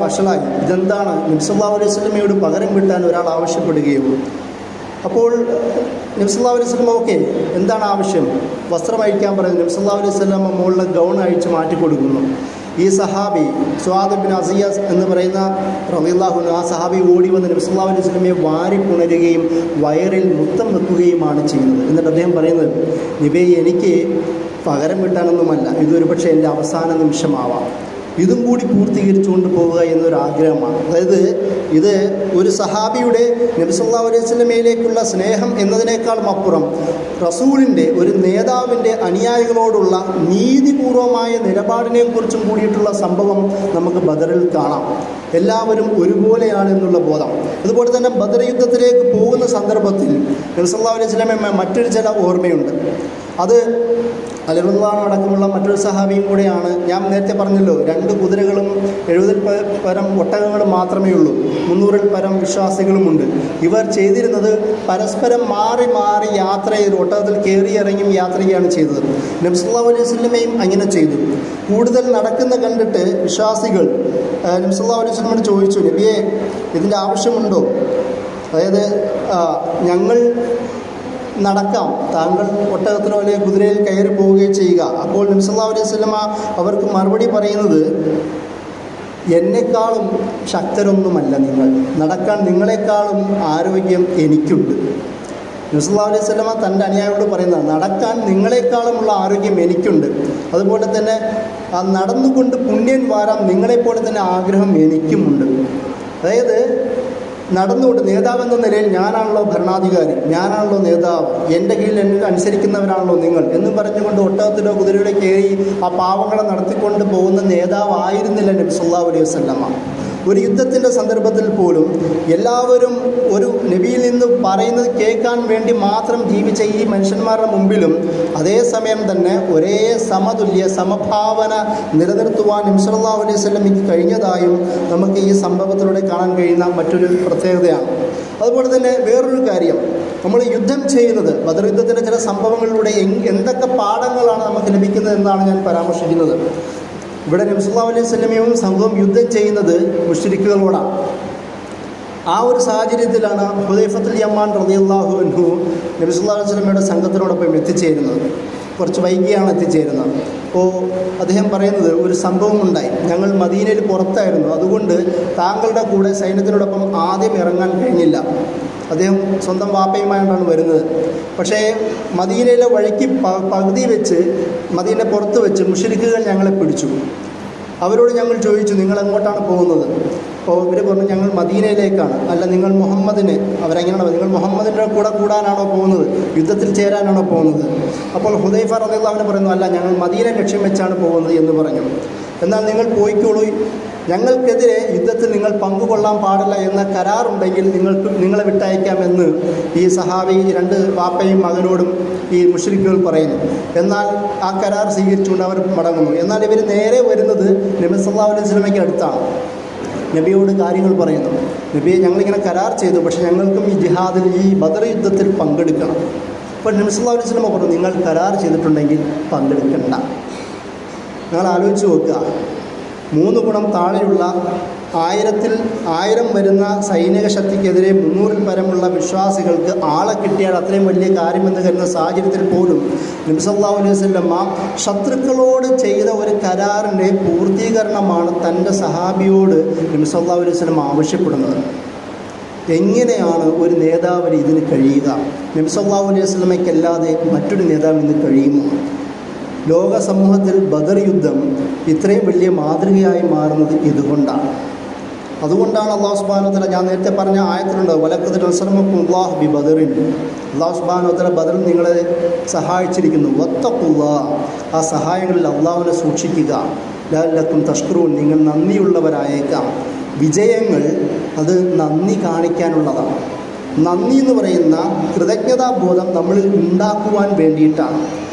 വഷളായി. ഇതെന്താണ്? നബി സല്ലല്ലാഹു അലൈഹി വസല്ലമയോട് പകരം വീട്ടാൻ ഒരാൾ ആവശ്യപ്പെടുകയുള്ളൂ. അപ്പോൾ നബി സല്ലല്ലാഹു അലൈഹി വസല്ലം ഓക്കെ, എന്താണ് ആവശ്യം? വസ്ത്രം അഴിക്കാൻ പറയുന്നു. നബി സല്ലല്ലാഹു അലൈഹി വസല്ലം മുകളിലെ ഗൗൺ അഴിച്ച് മാറ്റിക്കൊടുക്കുന്നു. ഈ സഹാബി സ്വാദ് ബിൻ അസിയാസ് എന്ന് പറയുന്ന റളിയല്ലാഹു അൻഹു, ആ സഹാബി ഓടി വന്ന് നബി സല്ലല്ലാഹു അലൈഹി വസല്ലമയെ വാരി പുണരുകയും വയറിൽ മുത്തം വെക്കുകയുമാണ് ചെയ്യുന്നത്. എന്നിട്ട് അദ്ദേഹം പറയുന്നത്, നബിയെ എനിക്ക് പകരം വീട്ടാനൊന്നുമല്ല, ഇതൊരു പക്ഷേ എൻ്റെ അവസാന നിമിഷമാവാം, ഇതും കൂടി പൂർത്തീകരിച്ചുകൊണ്ട് പോവുക എന്നൊരാഗ്രഹമാണ്. അതായത് ഇത് ഒരു സഹാബിയുടെ നബി സല്ലല്ലാഹു അലൈഹി വസല്ലമയിലേക്കുള്ള സ്നേഹം എന്നതിനേക്കാളും അപ്പുറം റസൂലിൻ്റെ, ഒരു നേതാവിൻ്റെ അനുയായികളോടുള്ള നീതിപൂർവമായ നിലപാടിനെക്കുറിച്ചും കൂടിയിട്ടുള്ള സംഭവം നമുക്ക് ബദറിൽ കാണാം. എല്ലാവരും ഒരുപോലെയാണ് എന്നുള്ള ബോധം. അതുപോലെ തന്നെ ബദർ യുദ്ധത്തിലേക്ക് പോകുന്ന സന്ദർഭത്തിൽ നബി സല്ലല്ലാഹു അലൈഹി വസല്ലമ മറ്റൊരു ചില ഓർമ്മയുണ്ട്. അത് അലി റളിയല്ലാഹു അൻഹു അടക്കമുള്ള മറ്റൊരു സഹാബിയും കൂടെയാണ്. ഞാൻ നേരത്തെ പറഞ്ഞല്ലോ, 2 കുതിരകളും 70 പരം ഒട്ടകങ്ങളും മാത്രമേ ഉള്ളൂ, 300 പരം വിശ്വാസികളുമുണ്ട്. ഇവർ ചെയ്തിരുന്നത് പരസ്പരം മാറി മാറി യാത്ര ചെയ്ത് ഒട്ടകത്തിൽ കയറി ഇറങ്ങിയും യാത്ര ചെയ്യുകയാണ് ചെയ്തത്. നബി സല്ലല്ലാഹു അലൈഹി വസല്ലമയും അങ്ങനെ ചെയ്തു. കൂടുതൽ നടക്കുന്ന കണ്ടിട്ട് വിശ്വാസികൾ നബി സല്ലല്ലാഹു അലൈഹി വസല്ലമയോട് ചോദിച്ചു, നബിയെ ഇതിൻ്റെ ആവശ്യമുണ്ടോ? അതായത് ഞങ്ങൾ നടക്കാം, താങ്കൾ ഒട്ടകത്തിലോ അല്ലെങ്കിൽ കുതിരയിൽ കയറി പോവുകയും ചെയ്യുക. അപ്പോൾ നബി സല്ലല്ലാഹു അലൈഹി വസല്ലമ അവർക്ക് മറുപടി പറയുന്നത്, എന്നെക്കാളും ശക്തരൊന്നുമല്ല നിങ്ങൾ, നടക്കാൻ നിങ്ങളെക്കാളും ആരോഗ്യം എനിക്കുണ്ട്. നബി സല്ലല്ലാഹു അലൈഹി വസല്ലമ തൻ്റെ അനുയായികളോട് പറയുന്നത്, നടക്കാൻ നിങ്ങളെക്കാളുമുള്ള ആരോഗ്യം എനിക്കുണ്ട്, അതുപോലെ തന്നെ നടന്നുകൊണ്ട് പുണ്യൻ വാരാം നിങ്ങളെപ്പോലെ തന്നെ ആഗ്രഹം എനിക്കുമുണ്ട്. അതായത് നടന്നുകൊണ്ട് നേതാവെന്ന നിലയിൽ ഞാനാണല്ലോ ഭരണാധികാരി, ഞാനാണല്ലോ നേതാവ്, എൻ്റെ കീഴിൽ എന്നെ അനുസരിക്കുന്നവരാണല്ലോ നിങ്ങൾ എന്നും പറഞ്ഞുകൊണ്ട് ഒട്ടകത്തിലോ കുതിരയിലോ കയറി ആ പാവങ്ങളെ നടത്തിക്കൊണ്ട് പോകുന്ന നേതാവായിരുന്നില്ല നബി സല്ലല്ലാഹു അലൈഹി വസല്ലമ. ഒരു യുദ്ധത്തിൻ്റെ സന്ദർഭത്തിൽ പോലും എല്ലാവരും ഒരു നബിയിൽ നിന്ന് പറയുന്നത് കേൾക്കാൻ വേണ്ടി മാത്രം ജീവിച്ച ഈ മനുഷ്യന്മാരുടെ മുമ്പിലും അതേസമയം തന്നെ ഒരേ സമഭാവന നിലനിർത്തുവാൻ നബി സല്ലല്ലാഹു അലൈഹി വസല്ലമയ്ക്ക് കഴിഞ്ഞതായും നമുക്ക് ഈ സംഭവത്തിലൂടെ കാണാൻ കഴിയുന്ന മറ്റൊരു പ്രത്യേകതയാണ്. അതുപോലെ തന്നെ വേറൊരു കാര്യം, നമ്മൾ യുദ്ധം ചെയ്യുന്നത്, ബദർ യുദ്ധത്തിൻ്റെ ചില സംഭവങ്ങളിലൂടെ എന്തൊക്കെ പാഠങ്ങളാണ് നമുക്ക് ലഭിക്കുന്നത് എന്നാണ് ഞാൻ പരാമർശിക്കുന്നത്. ഇവിടെ നബി സല്ലല്ലാഹു അലൈഹി വസല്ലമയും സംഘവും യുദ്ധം ചെയ്യുന്നത് മുശ്രിക്കുകളോടാണ്. ആ ഒരു സാഹചര്യത്തിലാണ് ഹുദൈഫത്തുൽ യമാൻ റളിയല്ലാഹു അൻഹു നബി സല്ലല്ലാഹു അലൈഹി വസല്ലമയുടെ സംഘത്തിനോടൊപ്പം എത്തിച്ചേരുന്നത്. കുറച്ച് വൈകിയാണ് എത്തിച്ചേരുന്നത്. അപ്പോൾ അദ്ദേഹം പറയുന്നത്, ഒരു സംഭവം ഉണ്ടായി, ഞങ്ങൾ മദീനയിൽ പുറത്തായിരുന്നു, അതുകൊണ്ട് താങ്കളുടെ കൂടെ സൈന്യത്തിനോടൊപ്പം ആദ്യം ഇറങ്ങാൻ കഴിഞ്ഞില്ല. അദ്ദേഹം സ്വന്തം വാപ്പയുമായിട്ടാണ് വരുന്നത്. പക്ഷേ മദീനയിലെ വഴിക്ക് പകുതി വെച്ച്, മദീന പുറത്ത് വെച്ച് മുശ്രിക്കുകൾ ഞങ്ങളെ പിടിച്ചു. അവരോട് ഞങ്ങൾ ചോദിച്ചു, നിങ്ങൾ എങ്ങോട്ടാണ് പോകുന്നത്? അപ്പോൾ ഇവർ പറഞ്ഞു, ഞങ്ങൾ മദീനയിലേക്കാണ്. അല്ല, നിങ്ങൾ മുഹമ്മദിനെ, അവരെങ്ങനെയാണ്, നിങ്ങൾ മുഹമ്മദിൻ്റെ കൂടെ കൂടാനാണോ പോകുന്നത്, യുദ്ധത്തിൽ ചേരാനാണോ പോകുന്നത്? അപ്പോൾ ഹുദൈഫ റളിയല്ലാഹു അൻഹു പറയുന്നു, അല്ല, ഞങ്ങൾ മദീന ലക്ഷ്യം വെച്ചാണ് പോകുന്നത് എന്ന് പറഞ്ഞു. എന്നാൽ നിങ്ങൾ പോയിക്കോളൂ, ഞങ്ങൾക്കെതിരെ യുദ്ധത്തിൽ നിങ്ങൾ പങ്കുകൊള്ളാൻ പാടില്ല എന്ന കരാറുണ്ടെങ്കിൽ നിങ്ങളെ വിട്ടയക്കാമെന്ന് ഈ സഹാബി 2 വാപ്പയും മകനോടും ഈ മുശ്രിക്കുകൾ പറയുന്നു. എന്നാൽ ആ കരാർ സ്വീകരിച്ചുകൊണ്ട് അവർ മടങ്ങുന്നു. എന്നാൽ ഇവർ നേരെ വരുന്നത് നബി സല്ലല്ലാഹു അലൈഹി വസല്ലമയ്ക്ക് അടുത്താണ്. നബിയോട് കാര്യങ്ങൾ പറയുന്നു, നബിയെ ഞങ്ങളിങ്ങനെ കരാർ ചെയ്തു, പക്ഷേ ഞങ്ങൾക്കും ഈ ജിഹാദിൽ, ഈ ബദർ യുദ്ധത്തിൽ പങ്കെടുക്കണം. അപ്പോൾ നബി സല്ലല്ലാഹു അലൈഹി വസല്ലമ പറഞ്ഞു, നിങ്ങൾ കരാർ ചെയ്തിട്ടുണ്ടെങ്കിൽ പങ്കെടുക്കണ്ട. നിങ്ങൾ ആലോചിച്ച് നോക്കുക, 3 ഗുണം താഴെയുള്ള 1000 വരുന്ന സൈനിക ശക്തിക്കെതിരെ 300 പരമുള്ള വിശ്വാസികൾക്ക് ആളെ കിട്ടിയാൽ അത്രയും വലിയ കാര്യമെന്ന് കരുതുന്ന സാഹചര്യത്തിൽ പോലും നബി സല്ലല്ലാഹു അലൈഹി വസല്ലമ ശത്രുക്കളോട് ചെയ്ത ഒരു കരാറിൻ്റെ പൂർത്തീകരണമാണ് തൻ്റെ സഹാബിയോട് നബി സല്ലല്ലാഹു അലൈഹി വസല്ലമ ആവശ്യപ്പെടുന്നത്. എങ്ങനെയാണ് ഒരു നേതാവിന് ഇതിന് കഴിയുക? നബി സല്ലല്ലാഹു അലൈഹി വസല്ലമയ്ക്കല്ലാതെ മറ്റൊരു നേതാവിന് കഴിയുമോ? ലോക സമൂഹത്തിൽ ബദർ യുദ്ധം ഇത്രയും വലിയ മാതൃകയായി മാറുന്നത് ഇതുകൊണ്ടാണ്. അതുകൊണ്ടാണ് അല്ലാഹു സുബ്ഹാനഹു വ തആല, ഞാൻ നേരത്തെ പറഞ്ഞ ആയത്തിലുണ്ട്, വലഖദ് നസറകുമുല്ലാഹു ബി ബദറിൻ, അല്ലാഹു സുബ്ഹാനഹു വ തആല ബദറിൽ നിങ്ങളെ സഹായിച്ചിരിക്കുന്നു. വത്തഖുല്ലാഹ്, ആ സഹായങ്ങളിൽ അല്ലാഹുവിനെ സൂക്ഷിക്കുക. ലഅല്ലക്കും തഷ്കുറൂൻ, നിങ്ങൾ നന്ദിയുള്ളവരായേക്കാം. വിജയങ്ങൾ അത് നന്ദി കാണിക്കാനുള്ളതാണ്. നന്ദി എന്ന് പറയുന്ന കൃതജ്ഞതാബോധം നമ്മളിൽ ഉണ്ടാക്കുവാൻ വേണ്ടിയിട്ടാണ്.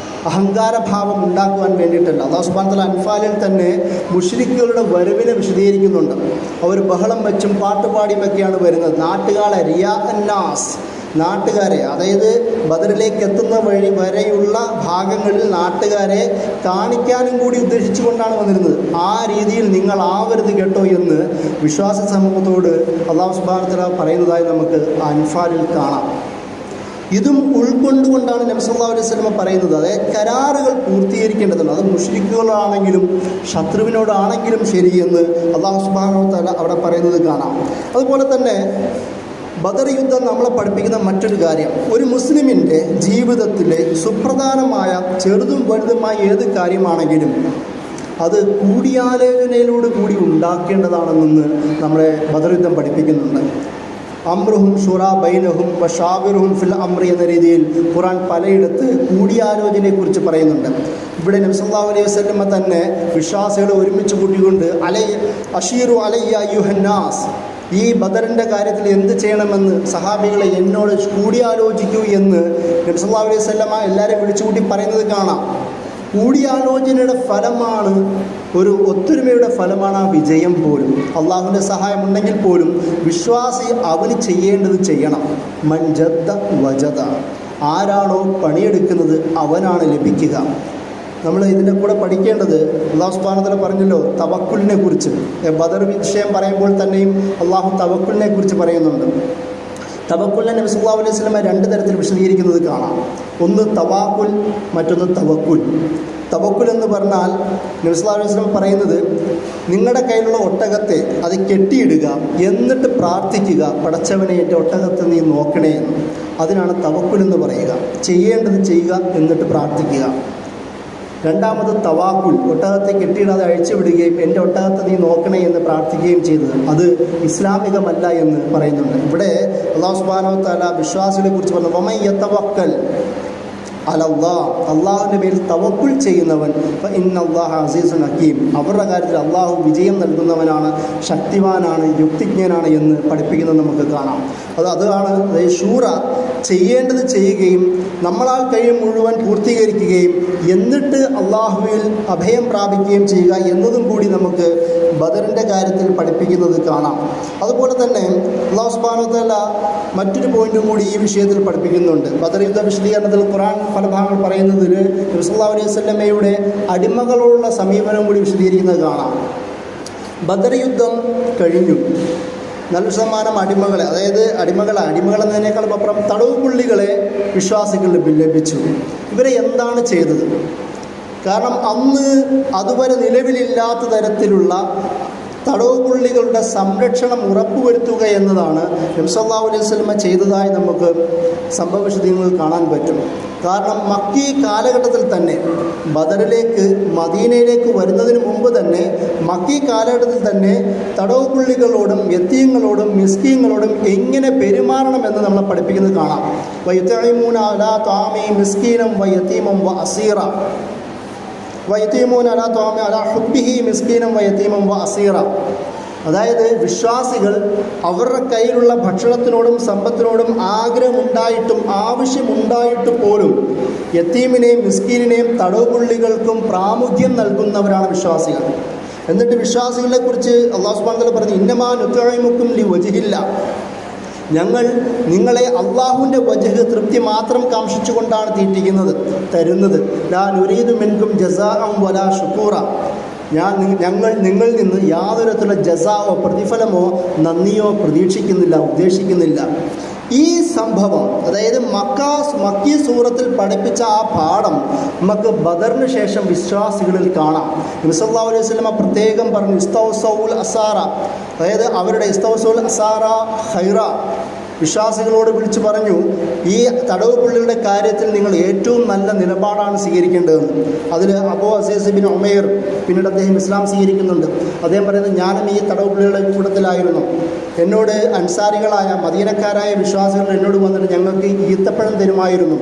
അഹങ്കാരഭാവം ഉണ്ടാക്കുവാൻ വേണ്ടിയിട്ടല്ല. അല്ലാഹു സുബ്ഹാനഹു വ തആല അൻഫാലിൽ തന്നെ മുശ്രിക്കുകളുടെ വരവിനെ വിശദീകരിക്കുന്നുണ്ട്. അവർ ബഹളം വെച്ചും പാട്ടുപാടിയുമൊക്കെയാണ് വരുന്നത്. നാട്ടുകാരെ റിയാ അന്നാസ്, നാട്ടുകാരെ, അതായത് ബദറിലേക്ക് എത്തുന്ന വഴി വരെയുള്ള ഭാഗങ്ങളിൽ നാട്ടുകാരെ കാണിക്കാനും കൂടി ഉദ്ദേശിച്ചുകൊണ്ടാണ് വന്നിരുന്നത്. ആ രീതിയിൽ നിങ്ങൾ ആവരുത് കേട്ടോ എന്ന് വിശ്വാസ സമൂഹത്തോട് അല്ലാഹു സുബ്ഹാനഹു വ തആല പറയുന്നതായി നമുക്ക് അൻഫാലിൽ കാണാം. ഇതും ഉൾക്കൊണ്ടുകൊണ്ടാണ് നബി സല്ലല്ലാഹു അലൈഹി വസല്ലം പറയുന്നത്. അതായത് കരാറുകൾ പൂർത്തീകരിക്കേണ്ടതുണ്ട്. അത് മുശ്രിക്കുകളാണെങ്കിലും ശത്രുവിനോടാണെങ്കിലും ശരി എന്ന് അല്ലാഹു സുബ്ഹാനഹു വ തആല അവിടെ പറയുന്നത് കാണാം. അതുപോലെ തന്നെ ബദർ യുദ്ധം നമ്മളെ പഠിപ്പിക്കുന്ന മറ്റൊരു കാര്യം, ഒരു മുസ്ലിമിൻ്റെ ജീവിതത്തിലെ സുപ്രധാനമായ ചെറുതും വലുതുമായ ഏത് കാര്യമാണെങ്കിലും അത് കൂടിയാലോചനയിലൂടെ കൂടി ഉണ്ടാക്കേണ്ടതാണെന്ന് നമ്മളെ ബദർ യുദ്ധം പഠിപ്പിക്കുന്നുണ്ട്. അമ്രുഹും ഷുറാ ബൈനഹും വഷാവിറുഹും ഫിൽ അമ്രി എന്ന രീതിയിൽ ഖുർആൻ പലയിടത്ത് കൂടിയാലോചനയെക്കുറിച്ച് പറയുന്നുണ്ട്. ഇവിടെ നബി സല്ലല്ലാഹു അലൈഹി വസല്ലം തന്നെ വിശ്വാസികളെ ഒരുമിച്ച് കൂട്ടിക്കൊണ്ട് അഷീറു അലയ്യ അയ്യുഹന്നാസ്, ഈ ബദറിൻ്റെ കാര്യത്തിൽ എന്ത് ചെയ്യണമെന്ന് സഹാബികളെ എന്നോട് കൂടിയാലോചിക്കൂ എന്ന് നബി സല്ലല്ലാഹു അലൈഹി വസല്ലം എല്ലാവരെയും വിളിച്ചുകൂട്ടി പറയുന്നത് കാണാം. കൂടിയാലോചനയുടെ ഫലമാണ്, ഒരു ഒത്തൊരുമയുടെ ഫലമാണ് ആ വിജയം പോലും. അള്ളാഹുവിൻ്റെ സഹായമുണ്ടെങ്കിൽ പോലും വിശ്വാസി അവന് ചെയ്യേണ്ടത് ചെയ്യണം. മൻജദ്ദ വജദ, ആരാണോ പണിയെടുക്കുന്നത് അവനാണ് ലഭിക്കുക. നമ്മൾ ഇതിൻ്റെ കൂടെ പഠിക്കേണ്ടത്, അല്ലാഹു സുബ്ഹാനഹു വ തആല പറഞ്ഞല്ലോ തവക്കുലിനെ കുറിച്ച്. ബദർ വിഷയം പറയുമ്പോൾ തന്നെയും അള്ളാഹു തവക്കുലിനെ കുറിച്ച് പറയുന്നുണ്ട്. തവക്കുലിനെ നബി സല്ലല്ലാഹു അലൈഹി വസല്ലം രണ്ട് തരത്തിൽ വിശദീകരിക്കുന്നത് കാണാം. ഒന്ന് തവാക്കുൽ, മറ്റൊന്ന് തവക്കുൽ. തവക്കുൽ എന്ന് പറഞ്ഞാൽ നബി സല്ലല്ലാഹു അലൈഹി വസല്ലം പറയുന്നത്, നിങ്ങളുടെ കയ്യിലുള്ള ഒട്ടകത്തെ അത് കെട്ടിയിടുക, എന്നിട്ട് പ്രാർത്ഥിക്കുക, പടച്ചവനെ എൻ്റെ ഒട്ടകത്തെ നീ നോക്കണേ എന്ന്. അതിനാണ് തവക്കുൽ എന്ന് പറയുക. ചെയ്യേണ്ടത് ചെയ്യുക, എന്നിട്ട് പ്രാർത്ഥിക്കുക. രണ്ടാമത് തവാക്കുൽ, ഒട്ടകത്തെ കെട്ടിയിടാതെ അഴിച്ചുവിടുകയും എൻ്റെ ഒട്ടകത്തെ നീ നോക്കണേ എന്ന് പ്രാർത്ഥിക്കുകയും ചെയ്തത്, അത് ഇസ്ലാമികമല്ല എന്ന് പറയുന്നുണ്ട്. ഇവിടെ അല്ലാഹു സുബ്ഹാനഹു വ തആല വിശ്വാസികളെ കുറിച്ച് പറഞ്ഞു, വമൻ യതവക്കൽ അലല്ലാഹ്, അള്ളാഹുവിൻ്റെ പേരിൽ തവക്കുൽ ചെയ്യുന്നവൻ ഇന്നല്ലാഹ അസീസുൻ ഹക്കീം, അവരുടെ കാര്യത്തിൽ അള്ളാഹു വിജയം നൽകുന്നവനാണ്, ശക്തിവാനാണ്, യുക്തിജ്ഞനാണ് എന്ന് പഠിപ്പിക്കുന്നത് നമുക്ക് കാണാം. അതാണ് ഷൂറ, ചെയ്യേണ്ടത് ചെയ്യുകയും നമ്മളാൽ കഴിയും മുഴുവൻ പൂർത്തീകരിക്കുകയും എന്നിട്ട് അള്ളാഹുവിൽ അഭയം പ്രാപിക്കുകയും ചെയ്യുക എന്നതും കൂടി നമുക്ക് ബദറിൻ്റെ കാര്യത്തിൽ പഠിപ്പിക്കുന്നത് കാണാം. അതുപോലെ തന്നെ അല്ലാഹു സുബ്ഹാനഹു വ തആല മറ്റൊരു പോയിന്റും കൂടി ഈ വിഷയത്തിൽ പഠിപ്പിക്കുന്നുണ്ട്. ബദർ യുദ്ധ വിശദീകരണത്തിൽ ഖുർആൻ പല ഭാഗങ്ങൾ പറയുന്നതിൽ നബി സല്ലല്ലാഹു അലൈഹി വസല്ലമയുടെ അടിമകളോടുള്ള സമീപനം കൂടി വിശദീകരിക്കുന്നത് കാണാം. ബദർ യുദ്ധം കഴിഞ്ഞു, നല്ല ശതമാനം അടിമകളെ, അതായത് അടിമകളെന്നതിനേക്കാളും അപ്പുറം തടവ് പുള്ളികളെ വിശ്വാസികളിൽ ലഭിച്ചു. ഇവരെ എന്താണ് ചെയ്തത്? കാരണം അന്ന് അതുവരെ നിലവിലില്ലാത്ത തരത്തിലുള്ള തടവ് പുള്ളികളുടെ സംരക്ഷണം ഉറപ്പുവരുത്തുക എന്നതാണ് നബി സല്ലല്ലാഹു അലൈഹി വസല്ലം ചെയ്തതായി നമുക്ക് സംഭവവിശദീകരണങ്ങൾ കാണാൻ പറ്റും. കാരണം മക്കീ കാലഘട്ടത്തിൽ തന്നെ, ബദറിലേക്ക് മദീനയിലേക്ക് വരുന്നതിന് മുമ്പ് തന്നെ മക്കീ കാലഘട്ടത്തിൽ തന്നെ തടവ് പുള്ളികളോടും യതീങ്ങളോടും മിസ്കീങ്ങളോടും എങ്ങനെ പെരുമാറണമെന്ന് നമ്മളെ പഠിപ്പിക്കുന്നത് കാണാം. വയതീമൂന അലാ ത്വാമി മിസ്കീനം വയതീമം വ അസീറ, വയതീമൂന അലാ ത്വാമി അലാ ഹുബ്ബിഹി മിസ്കീനം വയതീമം വ അസീറ. അതായത് വിശ്വാസികൾ അവരുടെ കയ്യിലുള്ള ഭക്ഷണത്തിനോടും സമ്പത്തിനോടും ആഗ്രഹമുണ്ടായിട്ടും ആവശ്യമുണ്ടായിട്ട് പോലും യത്തീമിനെയും മിസ്കീനിനെയും തടവുപുള്ളികൾക്കും പ്രാമുഖ്യം നൽകുന്നവരാണ് വിശ്വാസികൾ. എന്നിട്ട് വിശ്വാസികളെ കുറിച്ച് അല്ലാഹു സുബ്ഹാനഹു വ തആല പറഞ്ഞു, ഇന്നമാ നുത്ഇമുക്കും ലിവജ്ഹില്ല, ഞങ്ങൾ നിങ്ങളെ അള്ളാഹുവിൻ്റെ വജ്ഹ് തൃപ്തി മാത്രം കാംക്ഷിച്ചുകൊണ്ടാണ് തീറ്റിക്കുന്നത്, തരുന്നത്. ലാ നുരീദു മിൻകും ജസാഅൻ വലാ ശുക്കൂറ, ഞങ്ങൾ നിങ്ങളിൽ നിന്ന് യാതൊരു തരത്തിലുള്ള ജസാവോ പ്രതിഫലമോ നന്ദിയോ പ്രതീക്ഷിക്കുന്നില്ല, ഉദ്ദേശിക്കുന്നില്ല. ഈ സംഭവം, അതായത് മക്കീ സൂറത്തിൽ പഠിപ്പിച്ച ആ പാഠം നമുക്ക് ബദറിന് ശേഷം വിശ്വാസികളിൽ കാണാം. നബി സല്ലല്ലാഹു അലൈഹി വസല്ലം പ്രത്യേകം പറഞ്ഞു, ഇസ്തൗസൗൽ അസാറ, അതായത് അവരുടെ ഇസ്തൗസൗൽ അസാറ ഖൈറ, വിശ്വാസികളോട് വിളിച്ചു പറഞ്ഞു, ഈ തടവ് പുള്ളികളുടെ കാര്യത്തിൽ നിങ്ങൾ ഏറ്റവും നല്ല നിലപാടാണ് സ്വീകരിക്കേണ്ടതെന്ന്. അതിൽ അബൂ അസീസ് ബിൻ ഉമൈർ, പിന്നീട് അദ്ദേഹം ഇസ്ലാം സ്വീകരിക്കുന്നുണ്ട്. അദ്ദേഹം പറയുന്നത്, ഞാനും ഈ തടവ് പുള്ളികളുടെ കൂട്ടത്തിലായിരുന്നു. എന്നോട് അൻസാരികളായ മദീനക്കാരായ വിശ്വാസികൾ എന്നോട് വന്നിട്ട് ഞങ്ങൾക്ക് ഈത്തപ്പഴം തരുമായിരുന്നു,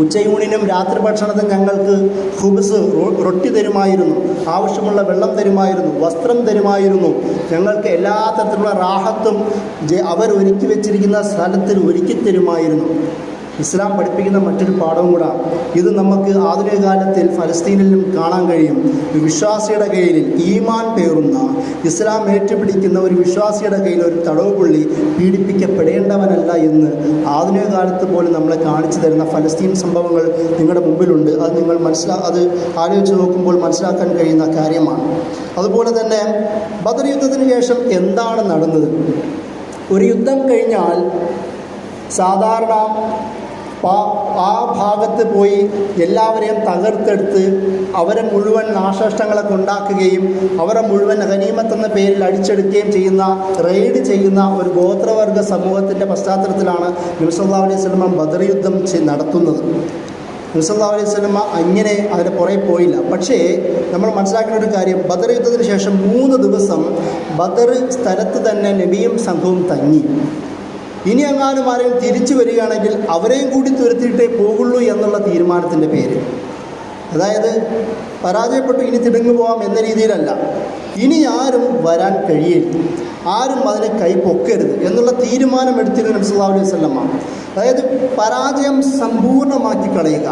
ഉച്ചയൂണിനും രാത്രി ഭക്ഷണത്തിനും ഞങ്ങൾക്ക് ഖുബ്സ് റൊട്ടി തരുമായിരുന്നു, ആവശ്യമുള്ള വെള്ളം തരുമായിരുന്നു, വസ്ത്രം തരുമായിരുന്നു, ഞങ്ങൾക്ക് എല്ലാ തരത്തിലുള്ള റാഹത്തും അവർ ഒരുക്കി വെച്ചിരിക്കുന്ന സ്ഥലത്തിൽ ഒരുക്കി തരുമായിരുന്നു. ഇസ്ലാം പഠിപ്പിക്കുന്ന മറ്റൊരു പാഠവും കൂടാണ്. ഇത് നമുക്ക് ആധുനിക കാലത്തിൽ ഫലസ്തീനിലും കാണാൻ കഴിയും. ഒരു വിശ്വാസിയുടെ കയ്യിൽ ഈമാൻ പേറുന്ന, ഇസ്ലാം ഏറ്റുപിടിക്കുന്ന ഒരു വിശ്വാസിയുടെ കയ്യിൽ ഒരു തടവ് പുള്ളി പീഡിപ്പിക്കപ്പെടേണ്ടവനല്ല എന്ന് ആധുനിക കാലത്ത് പോലും നമ്മളെ കാണിച്ചു തരുന്ന ഫലസ്തീൻ സംഭവങ്ങൾ നിങ്ങളുടെ മുമ്പിലുണ്ട്. അത് നിങ്ങൾ അത് ആലോചിച്ച് നോക്കുമ്പോൾ മനസ്സിലാക്കാൻ കഴിയുന്ന കാര്യമാണ്. അതുപോലെ തന്നെ ബദർ യുദ്ധത്തിന് ശേഷം എന്താണ് നടന്നത്? ഒരു യുദ്ധം കഴിഞ്ഞാൽ സാധാരണ ആ ഭാഗത്ത് പോയി എല്ലാവരെയും തകർത്തെടുത്ത് അവരെ മുഴുവൻ നാശനഷ്ടങ്ങളൊക്കെ ഉണ്ടാക്കുകയും അവരെ മുഴുവൻ ഗനീമത്ത് എന്ന പേരിൽ അടിച്ചെടുക്കുകയും ചെയ്യുന്ന, റെയ്ഡ് ചെയ്യുന്ന ഒരു ഗോത്രവർഗ സമൂഹത്തിൻ്റെ പശ്ചാത്തലത്തിലാണ് നബി സല്ലല്ലാഹു അലൈഹി വസല്ലം ബദർ യുദ്ധം നടത്തുന്നത്. നബി സല്ലല്ലാഹു അലൈഹി വസല്ലം അങ്ങനെ അതിൻ്റെ പുറകെ പോയില്ല. പക്ഷേ നമ്മൾ മനസ്സിലാക്കേണ്ട ഒരു കാര്യം, ബദർ യുദ്ധത്തിന് ശേഷം 3 ദിവസം ബദർ സ്ഥലത്ത് തന്നെ നബിയും സംഘവും തങ്ങി. ഇനി എങ്ങാനും ആരെങ്കിലും തിരിച്ചു വരികയാണെങ്കിൽ അവരെയും കൂടി തുരത്തിയിട്ടേ പോകുള്ളൂ എന്നുള്ള തീരുമാനത്തിൻ്റെ പേര്. അതായത് പരാജയപ്പെട്ടു ഇനി തിടങ്ങു പോകാം എന്ന രീതിയിലല്ല, ഇനി ആരും വരാൻ കഴിയില്ല, ആരും അതിനെ കൈ പൊക്കരുത് എന്നുള്ള തീരുമാനം എടുത്തിരുന്ന നബി സല്ലല്ലാഹു അലൈഹി വസല്ലം. അതായത് പരാജയം സമ്പൂർണ്ണമാക്കി കളയുക.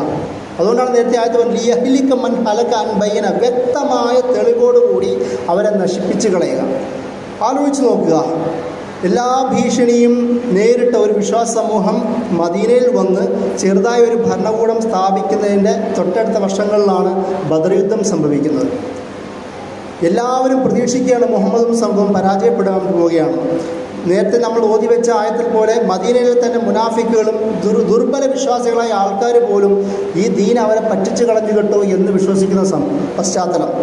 അതുകൊണ്ടാണ് നേരത്തെ ആയത്ത് പറഞ്ഞത് ലിയഹ്ലിക മൻ ഹലക അൻ ബയ്യിന, വ്യക്തമായ തെളിവോടുകൂടി അവരെ നശിപ്പിച്ച് കളയുക. ആലോചിച്ച് നോക്കുക, എല്ലാ ഭീഷണിയും നേരിട്ട ഒരു വിശ്വാസ സമൂഹം മദീനയിൽ വന്ന് ചെറുതായ ഒരു ഭരണകൂടം സ്ഥാപിക്കുന്നതിൻ്റെ തൊട്ടടുത്ത വർഷങ്ങളിലാണ് ബദർ യുദ്ധം സംഭവിക്കുന്നത്. എല്ലാവരും പ്രതീക്ഷിക്കുകയാണ് മുഹമ്മദും സംഘവും പരാജയപ്പെടാൻ പോവുകയാണ്. നേരത്തെ നമ്മൾ ഓതി വെച്ച ആയത്തിൽ പോലെ മദീനയിൽ തന്നെ മുനാഫിക്കുകളും ദുർബല വിശ്വാസികളായ ആൾക്കാർ പോലും ഈ ദീൻ അവരെ പറ്റിച്ചു കളഞ്ഞു കേട്ടോ എന്ന് വിശ്വസിക്കുന്ന പശ്ചാത്തലം.